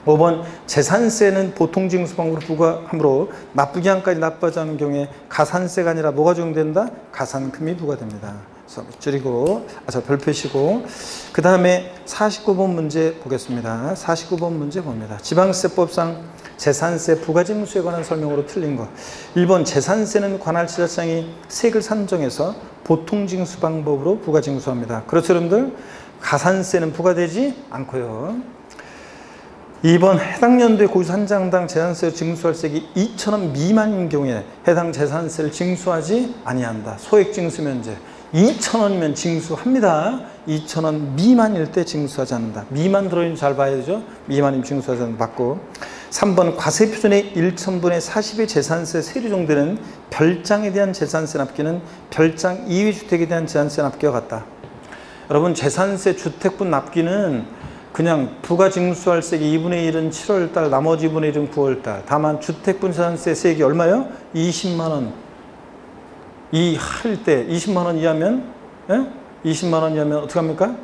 5번 재산세는 보통 징수 방법으로 부과하므로 납부기한까지 납부하지 않은 경우에 가산세가 아니라 뭐가 적용된다? 가산금이 부과됩니다. 그래서 줄이고 별표시고, 그 다음에 49번 문제 보겠습니다. 49번 문제 봅니다. 지방세법상 재산세 부가징수에 관한 설명으로 틀린 거. 1번 재산세는 관할지자장이 세액을 산정해서 보통징수 방법으로 부가징수합니다. 그렇죠, 여러분들? 가산세는 부과되지 않고요. 2번 해당 연도에 고유서 한 장당 재산세로 징수할 세액이 2,000원 미만인 경우에 해당 재산세를 징수하지 아니한다. 소액징수 면제. 2,000원이면 징수합니다. 2,000원 미만일 때 징수하지 않는다. 미만 들어있는 잘 봐야 되죠. 미만이면 징수하지 않는다. 맞고. 3번 과세표준의 1,000분의 40의 재산세 세율이 정되는 별장에 대한 재산세 납기는 별장 이외 주택에 대한 재산세 납기와 같다. 여러분, 재산세 주택분 납기는 그냥 부가징수할 세액이 2분의 1은 7월달, 나머지 2분의 1은 9월달. 다만 주택분 재산세 세액이 얼마요? 20만 원. 이 할 때 20만 원 이하면, 20만 원 이하면 어떻게 합니까?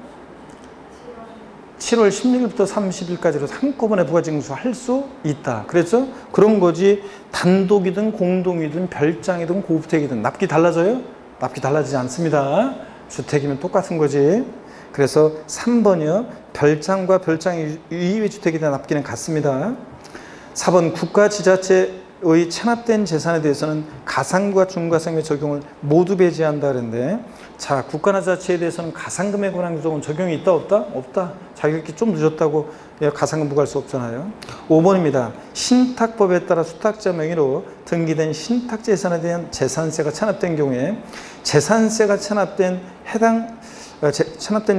7월 16일부터 30일까지로 한꺼번에 부가징수 할 수 있다. 그랬죠? 그런 거지. 단독이든 공동이든 별장이든 고주택이든 납기 달라져요? 납기 달라지지 않습니다. 주택이면 똑같은 거지. 그래서 3번이요. 별장과 별장 이외 주택에 대한 납기는 같습니다. 4번 국가 지자체의 체납된 재산에 대해서는 가산과 중과상의 적용을 모두 배제한다 그랬는데, 자, 국가나 지자체에 대해서는 가산금에 관한 규정은 적용이 있다 없다? 없다. 자기들끼리 좀 늦었다고 가산금 부과할 수 없잖아요. 5번입니다. 신탁법에 따라 수탁자 명의로 등기된 신탁재산에 대한 재산세가 체납된 경우에 재산세가 체납된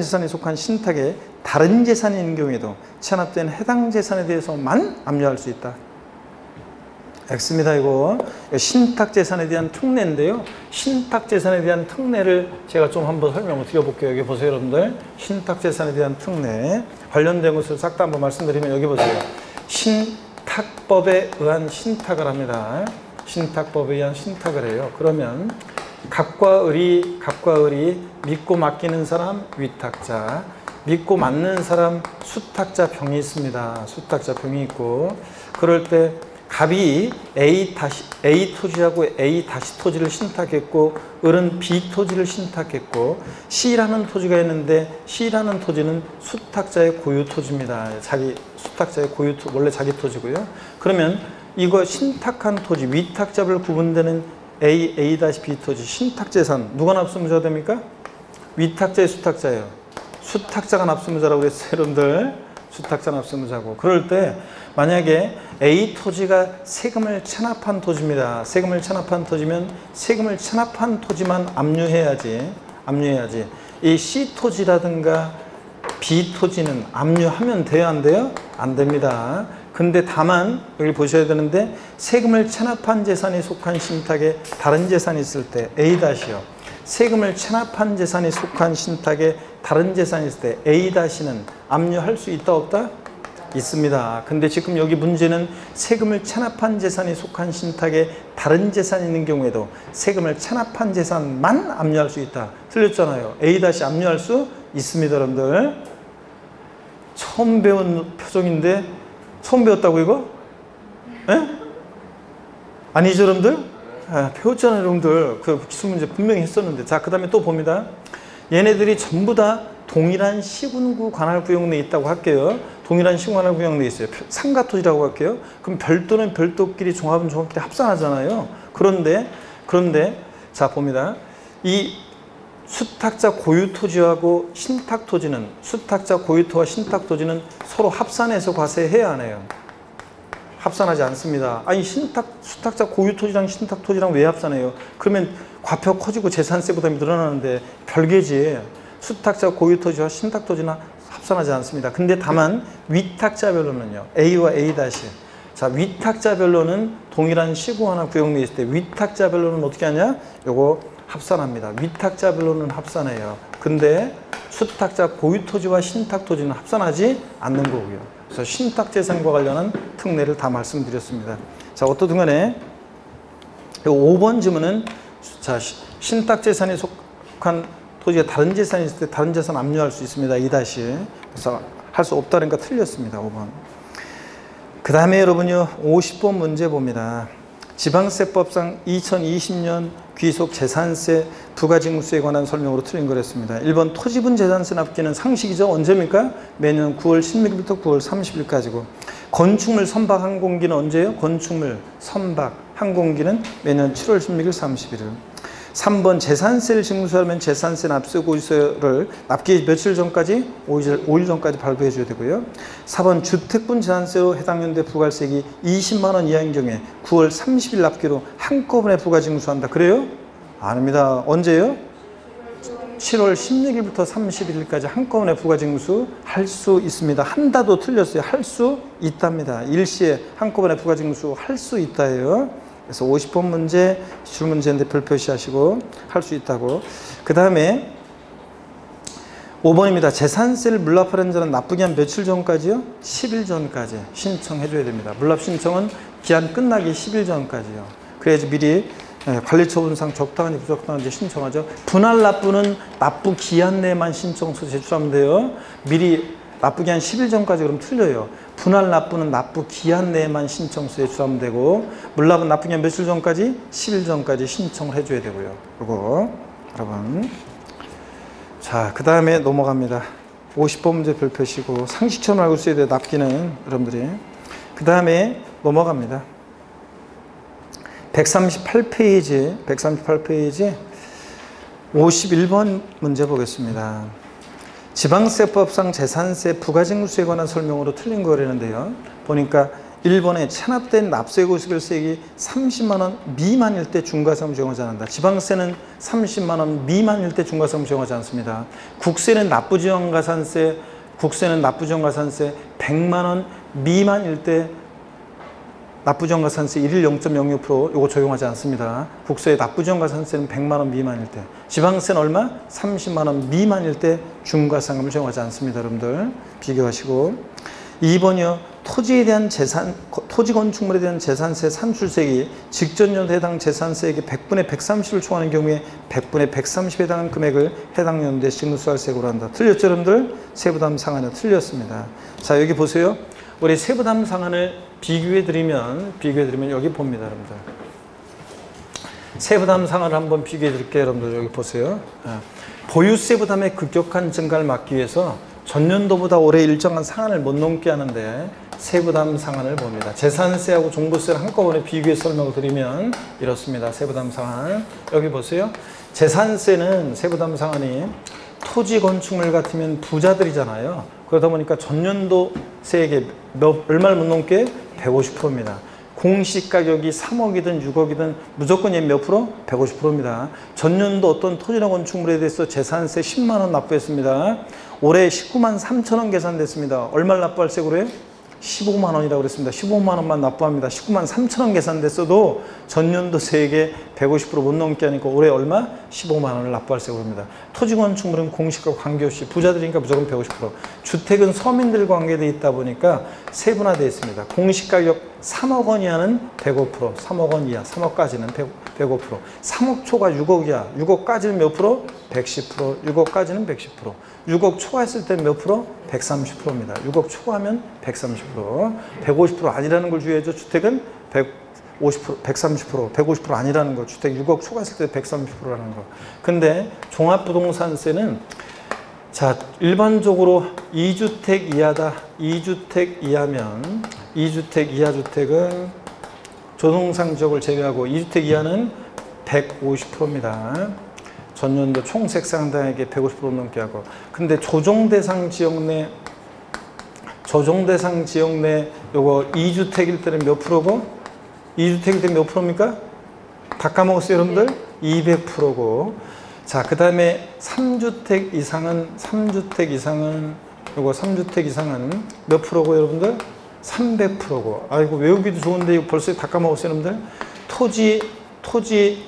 재산에 속한 신탁에 다른 재산이 있는 경우에도 체납된 해당 재산에 대해서만 압류할 수 있다. X입니다. 이거 신탁재산에 대한 특례인데요. 신탁재산에 대한 특례를 제가 좀 한번 설명을 드려볼게요. 여기 보세요, 여러분들. 신탁재산에 대한 특례 관련된 것을 싹 다 한번 말씀드리면, 여기 보세요. 신탁법에 의한 신탁을 합니다. 신탁법에 의한 신탁을 해요. 그러면 갑과 을이 믿고 맡기는 사람 위탁자, 믿고 맡는 사람 수탁자 병이 있습니다. 수탁자 병이 있고, 그럴 때 갑이 A 토지하고 A 토지를 신탁했고, 을은 B 토지를 신탁했고, C라는 토지가 있는데 C라는 토지는 수탁자의 고유 토지입니다. 자기 수탁자의 고유 원래 자기 토지고요. 그러면 이거 신탁한 토지 위탁자별 구분되는 A B 토지 신탁재산 누가 납부의무자가 됩니까? 위탁자의 수탁자예요. 수탁자가 납부의무자라고 그랬어요, 여러분들. 수탁자 납부의무자고. 그럴 때 만약에 A 토지가 세금을 체납한 토지입니다. 세금을 체납한 토지면 세금을 체납한 토지만 압류해야지. 이 C 토지라든가 B 토지는 압류하면 돼요, 안 돼요? 안 됩니다. 근데 다만 여기 보셔야 되는데, 세금을 체납한 재산이 속한 신탁에 다른 재산이 있을 때 A-요. 세금을 체납한 재산이 속한 신탁에 다른 재산이 있을 때 A-는 압류할 수 있다 없다? 있습니다. 근데 지금 여기 문제는 세금을 체납한 재산이 속한 신탁에 다른 재산이 있는 경우에도 세금을 체납한 재산만 압류할 수 있다. 틀렸잖아요. A- 압류할 수 있습니다, 여러분들. 처음 배운 표정인데 처음 배웠다고 이거? 에? 아니죠, 여러분들? 배웠잖아요, 여러분들. 그 기술문제 분명히 했었는데. 자, 그 다음에 또 봅니다. 얘네들이 전부 다 동일한 시군구 관할구역 내에 있다고 할게요. 동일한 시군 관할구역 내에 있어요. 상가토지라고 할게요. 그럼 별도는 별도끼리, 종합은 종합끼리 합산하잖아요. 그런데 자, 봅니다. 이 수탁자 고유토지하고 신탁토지는, 수탁자 고유토와 신탁토지는 서로 합산해서 과세해야 하네요. 합산하지 않습니다. 아니 수탁자 고유토지랑 신탁토지랑 왜 합산해요? 그러면 과표가 커지고 재산세 부담이 늘어나는데 별개지. 수탁자 고유토지와 신탁토지나 합산하지 않습니다. 근데 다만 위탁자별로는요. A와 A-. 자, 위탁자별로는 동일한 시구 하나 구역내에 있을 때 위탁자별로는 어떻게 하냐? 요거 합산합니다. 위탁자별로는 합산해요. 근데 수탁자 고유토지와 신탁토지는 합산하지 않는 거고요. 그래서 신탁재산과 관련한 특례를 다 말씀드렸습니다. 자, 어떻든 간에 5번 질문은 자, 신탁재산에 속한 토지가 다른 재산이 있을 때 다른 재산 압류할 수 있습니다. 2-. 그래서 할 수 없다는 거 틀렸습니다. 5번. 그 다음에 여러분요 50번 문제 봅니다. 지방세법상 2020년 귀속 재산세 부가징수에 관한 설명으로 틀린 거랬습니다. 1번 토지분 재산세 납기는 상식이죠. 언제입니까? 매년 9월 16일부터 9월 30일까지고 건축물 선박 항공기는 언제예요? 건축물 선박 항공기는 매년 7월 16일 31일. 3번 재산세를 징수하면 재산세 납세고지서를 납기 며칠 전까지? 5일 전까지 발부해 줘야 되고요. 4번 주택분 재산세로 해당 연도에 부과세액이 20만 원 이하인 경우에 9월 30일 납기로 한꺼번에 부가징수한다. 그래요? 아닙니다. 언제요? 7월 16일부터 31일까지 한꺼번에 부가징수 할 수 있습니다. 한다도 틀렸어요. 할 수 있답니다. 일시에 한꺼번에 부가징수 할 수 있다예요. 그래서 50번 문제, 기출문제인데 별 표시하시고 할 수 있다고. 그 다음에 5번입니다. 재산세를 물납하는 자는 납부기한 며칠 전까지요? 10일 전까지 신청해줘야 됩니다. 물납 신청은 기한 끝나기 10일 전까지요. 그래야지 미리 관리처분상 적당한지 부적당한지 신청하죠. 분할 납부는 납부 기한 내만 신청서 제출하면 돼요. 미리 납부기한 10일 전까지 그럼 틀려요. 분할 납부는 납부 기한 내에만 신청서 제출하면 되고 물납은 납부기한 며칠 전까지? 10일 전까지 신청을 해줘야 되고요. 이거 여러분. 자, 그 다음에 넘어갑니다. 50번 문제 별 표시고 상식처럼 알고 있어야 돼요. 납기는 여러분들이. 그 다음에 넘어갑니다. 138페이지 51번 문제 보겠습니다. 지방세법상 재산세 부가징수에 관한 설명으로 틀린 거라는데요. 보니까 1번에 체납된 납세고지서액이 30만 원 미만일 때 중과세금 적용하지 않는다. 지방세는 30만 원 미만일 때 중과세금 적용하지 않습니다. 국세는 납부지원가산세 100만 원 미만일 때 납부지원가산세 1일 0.06% 이거 적용하지 않습니다. 국세의 납부지원가산세는 100만 원 미만일 때, 지방세는 얼마? 30만 원 미만일 때 중과상금을 적용하지 않습니다. 여러분들 비교하시고. 2번이요. 토지에 대한 토지 건축물에 대한 재산세 산출세액이 직전 연도에 해당 재산세액의 100분의 130을 초과하는 경우에 100분의 130에 해당하는 금액을 해당 연도에 징수할세액으로 한다. 틀렸죠, 여러분들? 세부담 상한은 틀렸습니다. 자, 여기 보세요. 우리 세부담 상한을 비교해 드리면 여기 봅니다, 여러분들. 세부담 상한을 한번 비교해 드릴게요, 여러분들. 여기 보세요. 보유세 부담의 급격한 증가를 막기 위해서 전년도보다 올해 일정한 상한을 못 넘게 하는데 세부담 상한을 봅니다. 재산세하고 종부세를 한꺼번에 비교해서 설명을 드리면 이렇습니다. 세부담 상한. 여기 보세요. 재산세는 세부담 상한이 토지 건축물 같으면 부자들이잖아요. 그러다 보니까 전년도 세액의 얼마를 못 넘게 150%입니다. 공시가격이 3억이든 6억이든 무조건 몇 프로? 150%입니다. 전년도 어떤 토지나 건축물에 대해서 재산세 10만 원 납부했습니다. 올해 19만 3천 원 계산됐습니다. 얼마를 납부할세고 그래요? 15만 원이라고 그랬습니다. 15만 원만 납부합니다. 19만 3천 원 계산됐어도 전년도 세액의 150%못 넘게 하니까 올해 얼마? 15만 원을 납부할세고 합니다. 토지 건축물은 공시가 관계없이 부자들이니까 무조건 150%. 주택은 서민들 관계되어 있다 보니까 세분화되어 있습니다. 공시가격 3억 원 이하는 105%, 3억 원 이하, 3억까지는 105%, 3억 초과 6억 이하, 6억까지는 몇 프로? 110%, 6억까지는 110%, 6억 초과했을 때 몇 프로? 130%입니다. 6억 초과하면 130%, 150% 아니라는 걸 주의해줘. 주택은 130%, 150% 아니라는 거. 주택 6억 초과했을 때 130%라는 거. 근데 종합부동산세는 자, 일반적으로 2주택 이하다. 2주택 이하면 2주택 이하 주택은 조성상 지역을 제외하고 2주택 이하는 150%입니다. 전년도 총색상당액의 150% 넘게 하고. 근데 조정 대상 지역 내 조정대상 지역 내 요거 2주택일 때는 몇 프로고? 2주택일 때 몇 프로입니까? 다 까먹었어요, 여러분들? 200%고. 자, 그 다음에 3주택 이상은 요거 3주택 이상은 몇 프로고, 여러분들? 300%고. 아이고, 외우기도 좋은데 이거 벌써 다 까먹었어요, 여러분들? 토지,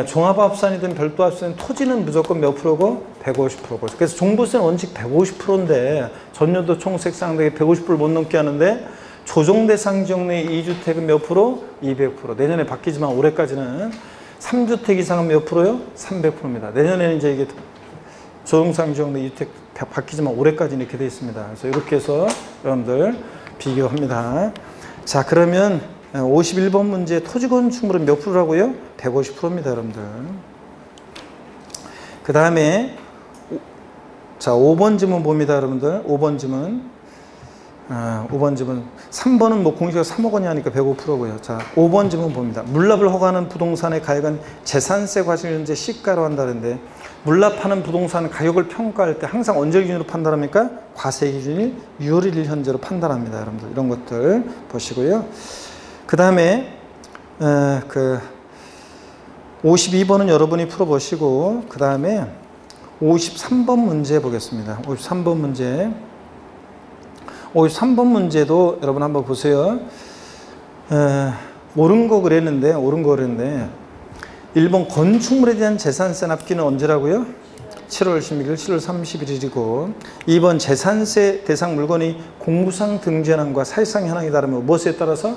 종합합산이든 별도합산이든 토지는 무조건 몇 프로고? 150%고. 그래서 종부세는 원칙 150%인데 전년도 총색상액 150%를 못 넘게 하는데 조정대상 지역 내 2주택은 몇 프로? 200%. 내년에 바뀌지만 올해까지는 3주택 이상은 몇 프로요? 300%입니다. 내년에는 이제 이게 조정상 지역 내 2주택 바뀌지만 올해까지 이렇게 되어 있습니다. 그래서 이렇게 해서 여러분들 비교합니다. 자, 그러면 51번 문제 토지 건축물은 몇 프로라고요? 150%입니다, 여러분들. 그 다음에 자, 5번 지문 봅니다, 여러분들. 5번 지문 3번은 뭐 공시가 3억 원이 하니까 105%고요. 자, 5번 지문 봅니다. 물납을 허가하는 부동산의 가액은 재산세 과실 현재 시가로 한다는데 물납하는 부동산 가격을 평가할 때 항상 언제 기준으로 판단합니까? 과세 기준일 6월 1일 현재로 판단합니다, 여러분들. 이런 것들 보시고요. 그 다음에 52번은 여러분이 풀어보시고 그 다음에 53번 문제 보겠습니다. 53번 문제도 여러분 한번 보세요. 옳은 거 그랬는데 1번 건축물에 대한 재산세 납기는 언제라고요? 7월 16일, 7월 31일이고 2번 재산세 대상 물건이 공부상 등재현황과 사실상 현황이 다르면 무엇에 따라서?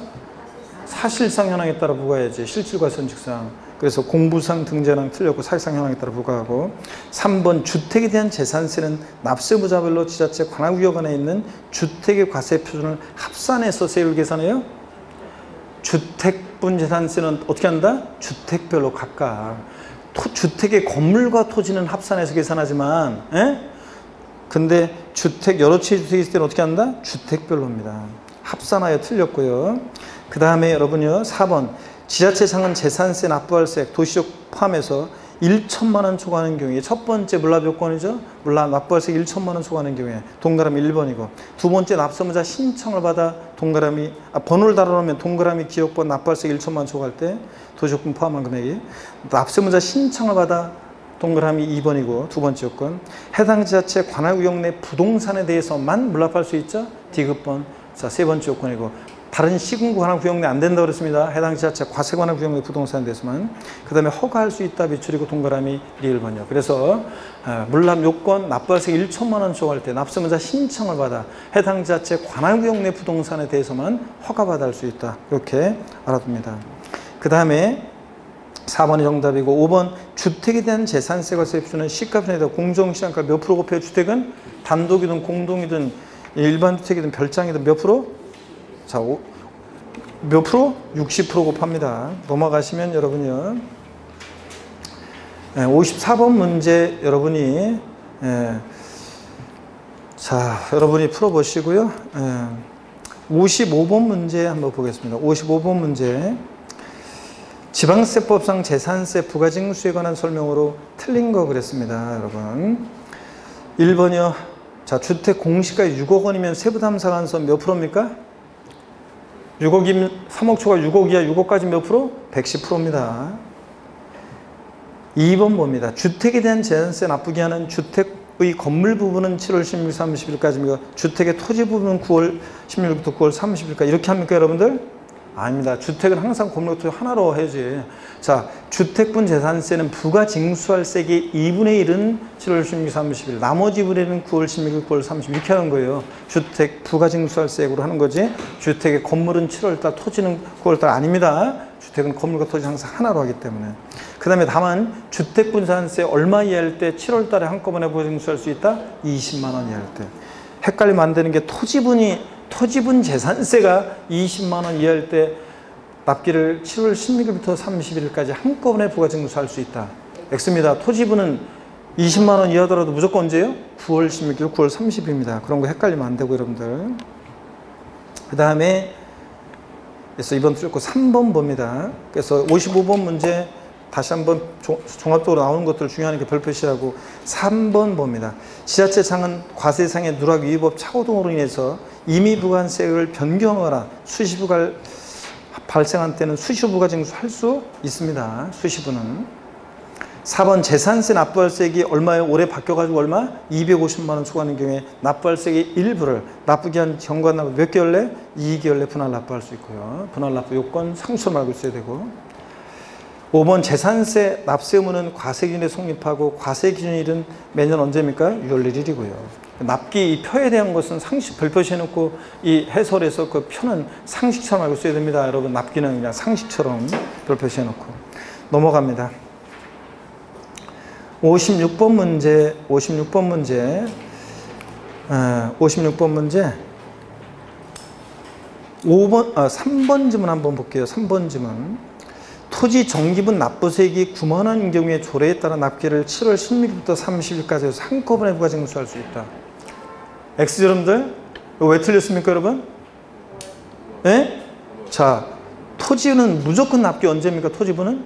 사실상 현황에 따라 부과해야지. 실질과 선칙상. 그래서 공부상 등재현황 틀렸고 사실상 현황에 따라 부과하고 3번 주택에 대한 재산세는 납세부자별로 지자체 관할구역 안에 있는 주택의 과세 표준을 합산해서 세율 계산해요. 주택분 재산세는 어떻게 한다? 주택별로 각각. 주택의 건물과 토지는 합산해서 계산하지만 근데 여러 채 주택이 있을 때는 어떻게 한다? 주택별로입니다. 합산하여 틀렸고요. 그 다음에 여러분요 4번 지자체 상은 재산세 납부할세 도시적 포함해서 1천만 원 초과하는 경우에 첫 번째 물납 요건이죠. 물납 납부할세 1천만 원 초과하는 경우에 동그라미 1번이고 두 번째 납세무자 신청을 받아 동그라미 번호를 달아놓으면 동그라미 기억번 납부할세 1천만 원 초과할 때 도시적분 포함한 금액이 납세무자 신청을 받아 동그라미 2번이고 두 번째 요건 해당 지자체 관할구역 내 부동산에 대해서만 물납할 수 있죠. D급번. 자, 세 번째 요건이고 다른 시군구 관할구역 내 안 된다고 그랬습니다. 해당 지자체 과세 관할구역 내 부동산에 대해서만. 그 다음에 허가할 수 있다 비출이고 동그라미 1번이요. 그래서 물납 요건 납부할세 1천만 원 초과할 때 납세무자 신청을 받아 해당 지자체 관할구역 내 부동산에 대해서만 허가받을 수 있다. 이렇게 알아둡니다. 그 다음에 4번이 정답이고 5번 주택에 대한 재산세 과세 표준은 시가편에 대해 공정시장가 몇 프로 곱해요? 주택은 단독이든 공동이든 일반 주택이든 별장이든 몇 프로? 자, 몇 프로? 60% 곱합니다. 넘어가시면 여러분이요. 54번 문제 여러분이 여러분이 풀어보시고요. 55번 문제 한번 보겠습니다. 55번 문제. 지방세법상 재산세 부가징수에 관한 설명으로 틀린 거 그랬습니다, 여러분. 1번이요. 자, 주택 공시가액 6억 원이면 세부담사간선 몇 프로입니까? 6억이면 3억 초과 6억 이하 6억까지 몇 프로? 110%입니다. 2번 봅니다. 주택에 대한 재산세 납부기 하는 주택의 건물 부분은 7월 16일, 30일까지입니다. 주택의 토지 부분은 9월 16일부터 9월 30일까지 이렇게 합니까, 여러분들? 아닙니다. 주택은 항상 건물 토지 하나로 해야지. 자, 주택분 재산세는 부가징수할 세액의 2분의 1은 7월 16일, 30일, 나머지 2분의 1은 9월 16일, 9월 30일 이렇게 하는 거예요. 주택 부가징수할 세액으로 하는 거지. 주택의 건물은 7월달, 토지는 9월달 아닙니다. 주택은 건물과 토지 항상 하나로 하기 때문에. 그 다음에 다만 주택분 재산세 얼마 이하일 때 7월달에 한꺼번에 부가징수할 수 있다? 20만 원 이하일 때. 헷갈리면 안 되는 게 토지분 재산세가 20만 원 이하일 때 납기를 7월 16일부터 30일까지 한꺼번에 부가징수할 수 있다. X입니다. 토지분은 20만 원 이하더라도 무조건 언제예요? 9월 16일, 9월 30일입니다. 그런 거 헷갈리면 안 되고 여러분들. 그 다음에 그래서 2번 틀렸고 3번 봅니다. 그래서 55번 문제 다시 한번 종합적으로 나오는 것들 중요하니까 별표시하고 3번 봅니다. 지자체장은 과세상의 누락 위법 착오 등으로 인해서 임의 부과세액을 변경하거나 수시부가 발생한 때는 수시부가 징수할 수 있습니다. 수시부는. 4번 재산세 납부할세액이 얼마예요? 올해 바뀌어가지고 얼마? 250만 원 초과하는 경우에 납부할세액의 일부를 납부기 한 경과 납부 몇 개월 내? 2개월 내 분할 납부할 수 있고요. 분할 납부 요건 상수로 알고 있어야 되고. 5번 재산세 납세 의무는 과세 기준에 성립하고 과세 기준일은 매년 언제입니까? 6월 1일이고요. 납기 이 표에 대한 것은 상식 별표시 해놓고 이 해설에서 그 표는 상식처럼 알고 있어야 됩니다. 여러분 납기는 그냥 상식처럼 별표시 해놓고 넘어갑니다. 56번 문제 3번 지문 한번 볼게요. 3번 지문. 토지 정기분 납부세액이 9만 원인 경우에 조례에 따라 납기를 7월 16일부터 30일까지 해서 한꺼번에 부과징수할 수 있다. X 여러분들 이거 왜 틀렸습니까 여러분? 네? 자, 토지는 무조건 납기 언제입니까? 토지분은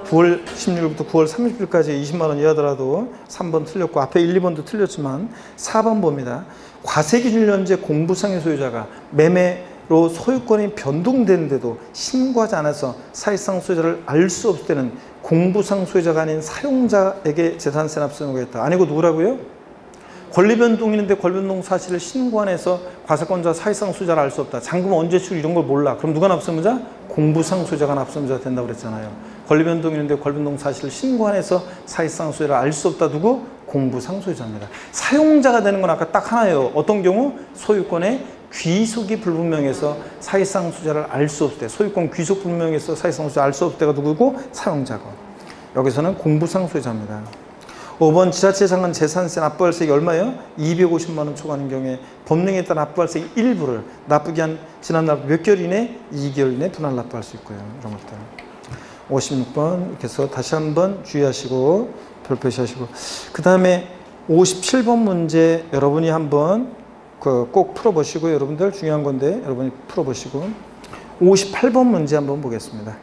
9월 16일부터 9월 30일까지 20만 원 이하더라도 3번 틀렸고 앞에 1, 2번도 틀렸지만 4번 봅니다. 과세기준 현재 공부상의 소유자가 매매로 소유권이 변동되는데도 신고하지 않아서 사실상 소유자를 알 수 없을 때는 공부상 소유자가 아닌 사용자에게 재산세 납세 의무가 있다. 아니고 누구라고요? 권리 변동인데 권리 변동 사실을 신고 안 해서 과세권자 사실상 소유자를 알 수 없다. 잔금 언제 출 이런 걸 몰라. 그럼 누가 납세의무자? 공부상 소유자가 납세의무자가 된다고 그랬잖아요. 권리 변동인데 권리 변동 사실을 신고 안 해서 사실상 소유자를 알 수 없다. 누구? 공부상 소유자입니다. 사용자가 되는 건 아까 딱 하나예요. 어떤 경우? 소유권의 귀속이 불분명해서 사실상 소유자를 알 수 없을 때, 소유권 귀속 불분명해서 사실상 소유자를 알 수 없을 때가 누구고? 사용자고. 여기서는 공부상 소유자입니다. 5번 지자체장은 재산세 납부할세액이 얼마예요? 250만 원 초과하는 경우에 법령에 따라 납부할세액 일부를 납부기한 지난 납부 몇 개월 이내? 2개월 이내 분할 납부할 수 있고요. 이런 것들. 56번 이렇게 해서 다시 한번 주의하시고 별표시하시고 그 다음에 57번 문제 여러분이 한번 꼭 풀어보시고 여러분들 중요한 건데 여러분이 풀어보시고 58번 문제 한번 보겠습니다.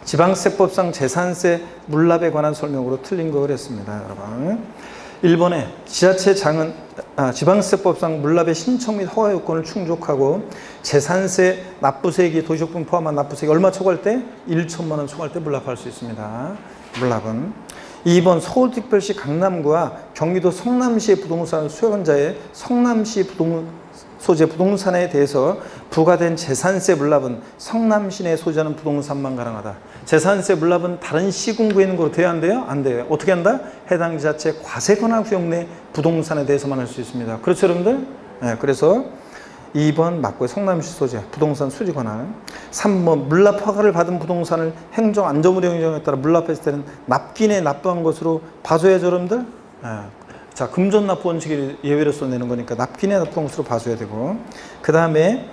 지방세법상 재산세 물납에 관한 설명으로 틀린 거 그랬습니다. 여러분 1번에 지자체장은 지방세법상 물납의 신청 및 허가 요건을 충족하고 재산세 납부세액이 도시적분 포함한 납부세액이 얼마 초과할 때? 1천만 원 초과할 때 물납할 수 있습니다. 물납은 2번 서울특별시 강남구와 경기도 성남시의 부동산 수요자의 성남시 소재 부동산에 대해서 부과된 재산세 물납은 성남시 내 소유자는 부동산만 가능하다. 재산세 물납은 다른 시군구에 있는 거로 돼야 안 돼요? 안 돼요. 어떻게 한다? 해당 지자체 과세권한 구역 내 부동산에 대해서만 할 수 있습니다. 그렇죠 여러분들? 네, 그래서 2번 맞고요. 성남시 소재 부동산 수리 권한. 3번 물납 허가를 받은 부동산을 행정안전부령령에 따라 물납했을 때는 납기 내에 납부한 것으로 봐줘야죠 여러분들? 네. 자, 금전납부 원칙을 예외로서 내는 거니까 납기 내에 납부한 것으로 봐줘야 되고 그 다음에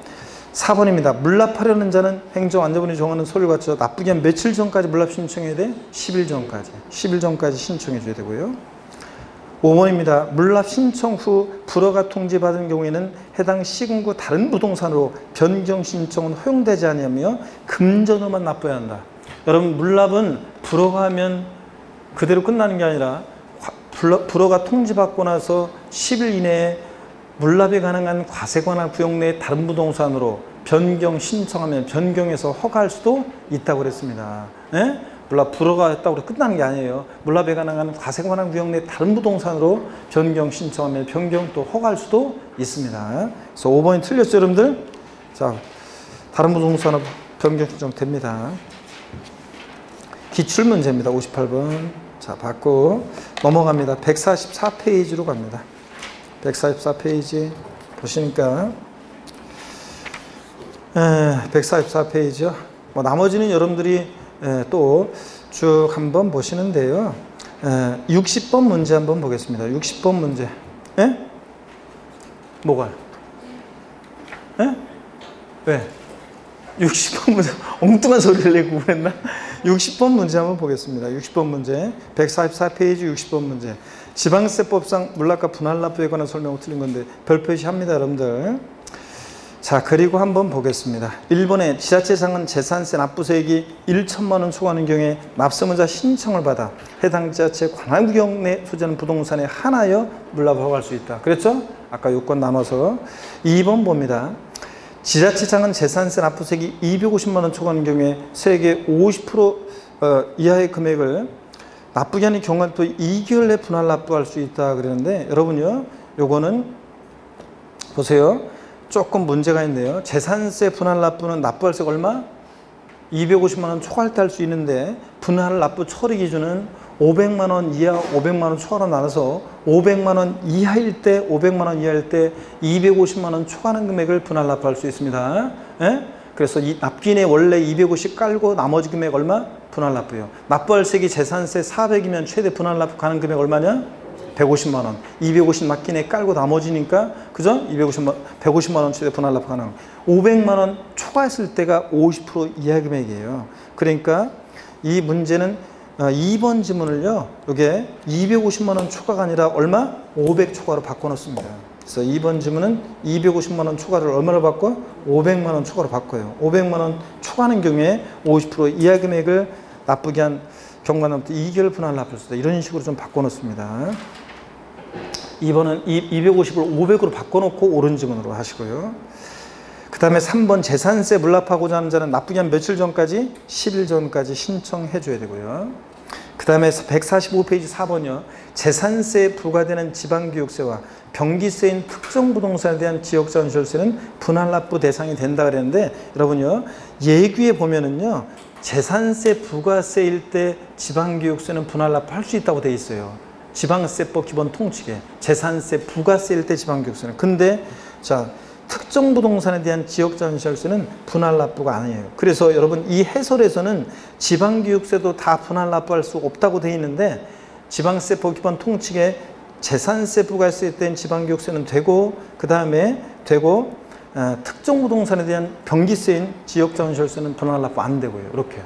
4번입니다. 물납하려는 자는 행정안전부령이 정하는 서류 갖춰 납부기 한 며칠 전까지 물납 신청해야 돼? 10일 전까지. 10일 전까지 신청해 줘야 되고요. 5번입니다. 물납 신청 후 불허가 통지받은 경우에는 해당 시군구 다른 부동산으로 변경 신청은 허용되지 않으며 금전으로만 납부해야 한다. 여러분 물납은 불허가하면 그대로 끝나는 게 아니라 불허가 통지받고 나서 10일 이내에 물납이 가능한 과세관할 구역 내 다른 부동산으로 변경 신청하면 변경해서 허가할 수도 있다고 그랬습니다. 네? 물납 불허가 했다고 해서 끝나는 게 아니에요. 물납에 가능한 과세관할 구역 내 다른 부동산으로 변경 신청하면 변경 또 허가할 수도 있습니다. 그래서 5번이 틀렸죠 여러분들? 자, 다른 부동산으로 변경 신청 됩니다. 기출문제입니다. 58번. 자, 받고 넘어갑니다. 144페이지로 갑니다. 144페이지 보시니까 144페이지요. 뭐 나머지는 여러분들이 또 쭉 한번 보시는데요. 60번 문제 한번 보겠습니다. 60번 문제. 예? 뭐가? 예? 왜? 60번 문제 엉뚱한 소리를 내고 그랬나? 60번 문제 한번 보겠습니다. 60번 문제 144페이지 60번 문제 지방세법상 물납과 분할 납부에 관한 설명을 틀린 건데 별표시 합니다 여러분들. 자, 그리고 한번 보겠습니다. 1번에 지자체장은 재산세 납부세액이 1천만 원 초과하는 경우에 납세문자 신청을 받아 해당 지자체 관할구역 내 소재는 부동산에 한하여 물납을 허가할 수 있다. 그랬죠? 아까 요건 나눠서. 2번 봅니다. 지자체장은 재산세 납부세액이 250만 원 초과하는 경우에 세액의 50% 이하의 금액을 납부기 한의 경우는 또 2개월 내 분할 납부할 수 있다 그러는데, 여러분요, 요거는 보세요. 조금 문제가 있네요. 재산세 분할 납부는 납부할세가 얼마? 250만 원 초과할 때 할 수 있는데, 분할 납부 처리 기준은 500만 원 이하, 500만 원 초과로 나눠서 500만 원 이하일 때, 500만 원 이하일 때 250만 원 초과하는 금액을 분할 납부할 수 있습니다. 예? 그래서 이 납기인에 원래 250 깔고 나머지 금액 얼마? 분할 납부요. 납부할세기 재산세 400이면 최대 분할 납부 가는 금액 얼마냐? 150만 원. 250 납기인에 깔고 나머지니까, 그죠? 150만 원 최대 분할 납부 가능. 500만 원 초과했을 때가 50% 이하 금액이에요. 그러니까 이 문제는 2번 지문을요, 이게 250만 원 초과가 아니라 얼마? 500 초과로 바꿔놓습니다. 그래서 2번 지문은 250만 원 초과를 얼마로 바꿔? 500만 원 초과로 바꿔요. 500만 원 초과하는 경우에 50% 이하 금액을 납부기 한 경과날부터 2개월 분할 납부할 수 있다. 이런 식으로 좀 바꿔놓습니다. 2번은 250을 500으로 바꿔놓고 옳은 지문으로 하시고요. 그 다음에 3번 재산세 물납하고자 하는 자는 납부기 한 며칠 전까지? 10일 전까지 신청해 줘야 되고요. 그 다음에 145페이지 4번이요. 재산세에 부과되는 지방교육세와 병기세인 특정 부동산에 대한 지역자원시설세는 분할 납부 대상이 된다 그랬는데, 여러분요, 예규에 보면은요, 재산세 부가세일 때 지방교육세는 분할 납부할 수 있다고 돼 있어요. 지방세법 기본 통칙에 재산세 부가세일 때 지방교육세는. 근데 자, 특정 부동산에 대한 지역자원시설세는 분할 납부가 아니에요. 그래서 여러분 이 해설에서는 지방교육세도 다 분할 납부할 수 없다고 돼 있는데, 지방세법 기본 통칙에 재산세 부가세일 땐 지방교육세는 되고, 그 다음에 되고, 특정 부동산에 대한 병기세인 지역자원시설세는 분할 납부 안 되고요. 이렇게.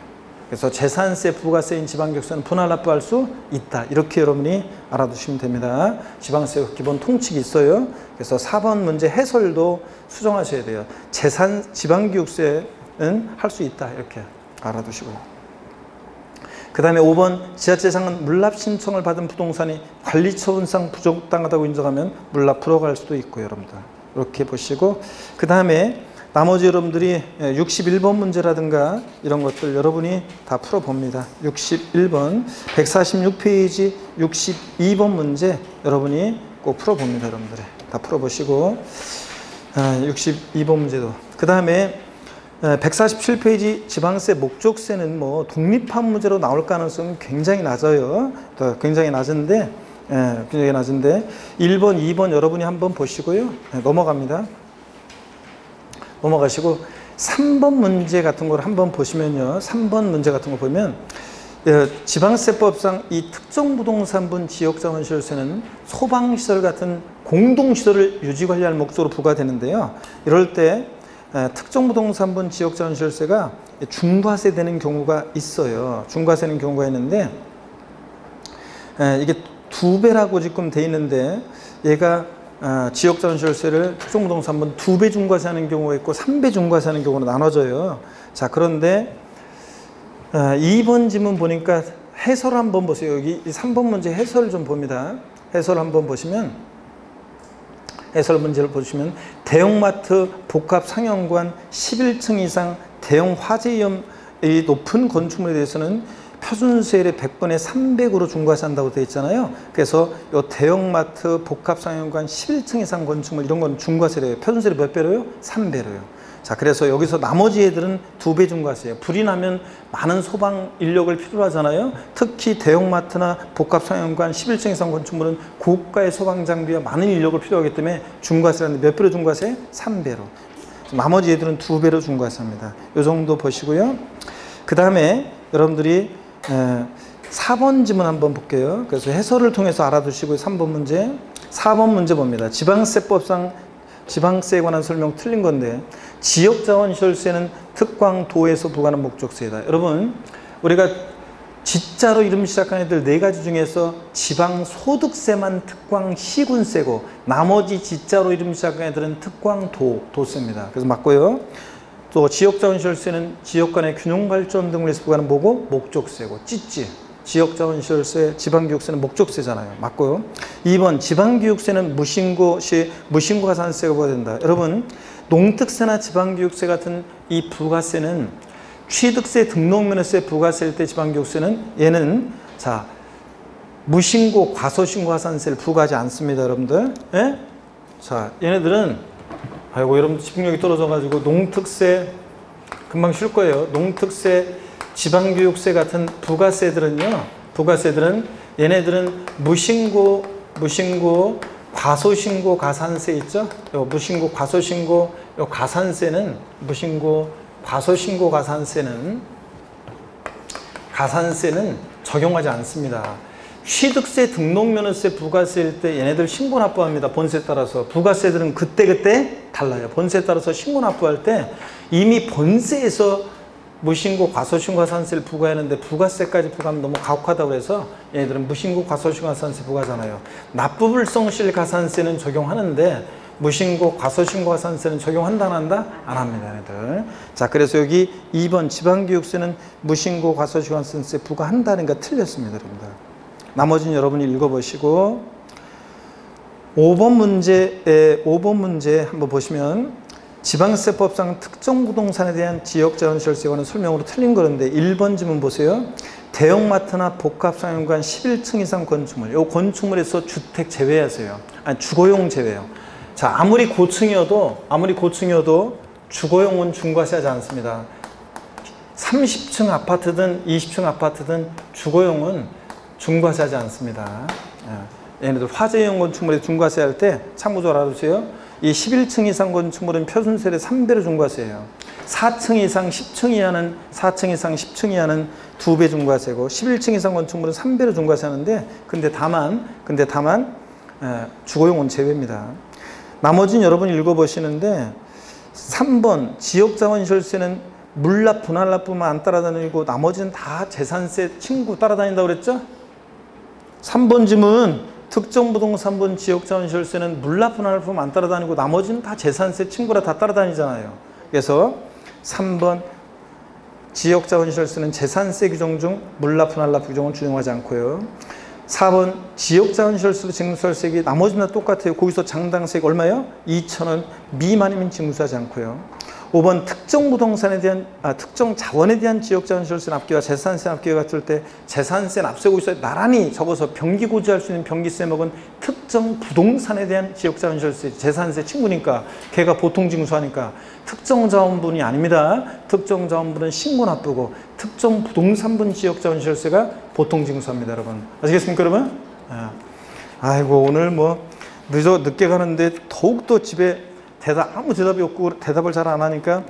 그래서 재산세 부가세인 지방교육세는 분할 납부할 수 있다. 이렇게 여러분이 알아두시면 됩니다. 지방세 기본 통칙이 있어요. 그래서 4번 문제 해설도 수정하셔야 돼요. 지방교육세는 할 수 있다. 이렇게 알아두시고요. 그 다음에 5번 지자체장은 물납 신청을 받은 부동산이 관리처분상 부적당하다고 인정하면 물납 불허할 수도 있고요. 여러분들. 이렇게 보시고, 그 다음에 나머지 여러분들이 61번 문제라든가 이런 것들 여러분이 다 풀어봅니다. 61번, 146페이지 62번 문제 여러분이 꼭 풀어봅니다. 여러분들이 다 풀어보시고, 62번 문제도. 그 다음에 147페이지 지방세 목적세는 뭐 독립한 문제로 나올 가능성은 굉장히 낮아요. 굉장히 낮은데, 굉장히 낮은데 1번, 2번 여러분이 한번 보시고요. 넘어갑니다. 넘어가시고 3번 문제 같은 걸 한번 보시면요. 3번 문제 같은 거 보면 지방세법상 이 특정부동산분 지역자원시설세는 소방시설 같은 공동시설을 유지관리할 목적으로 부과되는데요. 이럴 때 특정부동산분 지역자원시설세가 중과세 되는 경우가 있어요. 중과세 되는 경우가 있는데, 이게 2배라고 지금 돼 있는데, 얘가 지역자원시설세를 특정부동산분 2배 중과세하는 경우가 있고 3배 중과세하는 경우로 나눠져요. 자, 그런데 2번 지문 보니까 해설 한번 보세요. 여기 3번 문제 해설 좀 봅니다. 해설 한번 보시면, 해설 문제를 보시면 대형마트 복합 상용관 11층 이상 대형 화재 위험이 높은 건축물에 대해서는 표준세율의 100분의 300으로 중과세한다고 되어 있잖아요. 그래서 이 대형마트 복합상용관 11층 이상 건축물 이런 건 중과세래요. 표준세율이 몇 배로요? 3배로요. 자, 그래서 여기서 나머지 애들은 2배 중과세예요. 불이 나면 많은 소방 인력을 필요로 하잖아요. 특히 대형마트나 복합상용관 11층 이상 건축물은 고가의 소방 장비와 많은 인력을 필요하기 때문에 중과세라는데 몇 배로 중과세? 3배로. 나머지 애들은 2배로 중과세합니다. 이 정도 보시고요. 그 다음에 여러분들이 4번 지문 한번 볼게요. 그래서 해설을 통해서 알아두시고 3번 문제, 4번 문제 봅니다. 지방세법상 지방세에 관한 설명 틀린 건데, 지역자원시설세는 특광도에서 부과하는 목적세이다. 여러분, 우리가 지자로 이름 시작한 애들 4가지 중에서 지방소득세만 특광시군세고 나머지 지자로 이름 시작한 애들은 특광도세입니다. 그래서 맞고요. 또 지역자원시설세는 지역 간의 균형발전 등을 위해서 부과하는 뭐고? 목적세고 찌찌. 지역자원시설세, 지방교육세는 목적세잖아요. 맞고요. 2번 지방교육세는 무신고가산세가 부과된다. 여러분 농특세나 지방교육세 같은 이 부가세는 취득세, 등록면허세, 부가세일 때 지방교육세는 얘는 자 무신고, 과소신고가산세를 부과하지 않습니다. 여러분들. 예? 자 얘네들은 아이고 여러분 집중력이 떨어져가지고 농특세 금방 쉴 거예요. 농특세, 지방교육세 같은 부가세들은요. 부가세들은 얘네들은 무신고, 과소신고, 가산세 있죠? 요 무신고, 과소신고, 요 가산세는 무신고, 과소신고, 가산세는 적용하지 않습니다. 취득세, 등록면허세, 부가세일 때 얘네들 신고 납부합니다. 본세에 따라서. 부가세들은 그때 달라요. 본세에 따라서 신고 납부할 때 이미 본세에서 무신고, 과소신고, 가산세를 부과하는데 부가세까지 부과하면 너무 가혹하다고 해서 얘네들은 무신고, 과소신고, 가산세 부과하잖아요. 납부불성실 가산세는 적용하는데 무신고, 과소신고, 가산세는 적용한다 안 한다? 안 합니다. 얘네들. 자, 그래서 여기 2번 지방교육세는 무신고, 과소신고, 가산세 부과한다는 게 틀렸습니다. 여러분들. 나머지는 여러분이 읽어보시고 5번 문제 한번 보시면 지방세법상 특정 부동산에 대한 지역자원시설세와는 설명으로 틀린 거는데 1번 지문 보세요. 대형마트나 복합상용관 11층 이상 건축물, 이 건축물에서 주택 제외하세요. 아니 주거용 제외요. 자, 아무리 고층이어도 주거용은 중과세하지 않습니다. 30층 아파트든 20층 아파트든 주거용은 중과세하지 않습니다. 얘네들 화재용 건축물에 중과세할 때 참고적으로 알아두세요. 이 11층 이상 건축물은 표준세율의 3배로 중과세예요. 4층 이상 10층 이하는 10층 이하는 2배 중과세고 11층 이상 건축물은 3배로 중과세하는데 근데 다만 주거용은 제외입니다. 나머지는 여러분이 읽어보시는데 3번 지역자원시설세는 물납, 분할납부만 안 따라다니고 나머지는 다 재산세 친구 따라다닌다고 그랬죠? 3번 지문 특정 부동산분 지역자원시설세는 물납, 분할납부만 안 따라다니고 나머지는 다 재산세 친구라 다 따라다니잖아요. 그래서 3번 지역자원시설세는 재산세 규정 중 물납, 분할납부 규정은 준용하지 않고요. 4번 지역자원시설세 징수할세액이 나머지는 다 똑같아요. 거기서 장당세액 얼마요? 2,000원 미만이면 징수하지 않고요. 5번 특정 부동산에 대한 특정 자원에 대한 지역자원시설세 납기와 재산세 납기가 같을 때 재산세 납세고 있어요. 나란히 적어서 병기고지할 수 있는 병기세 먹은 특정 부동산에 대한 지역자원시설세 재산세 친구니까 걔가 보통 징수하니까 특정 자원분이 아닙니다. 특정 자원분은 신고 납부고 특정 부동산분 지역자원시설세가 보통 징수합니다. 여러분 아시겠습니까 여러분? 아이고 오늘 뭐 늦게 가는데 더욱더 집에 아무 대답이 없고 대답을 잘 안 하니까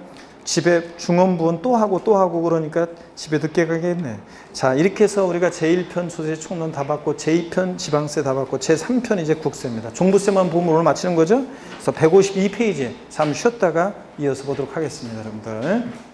집에 중원부원 또 하고 그러니까 집에 늦게 가겠네. 자 이렇게 해서 우리가 제1편 조세 총론 다 받고 제2편 지방세 다 받고 제3편 이제 국세입니다. 종부세만 보면 오늘 마치는 거죠. 그래서 152페이지 잠 쉬었다가 이어서 보도록 하겠습니다. 여러분들.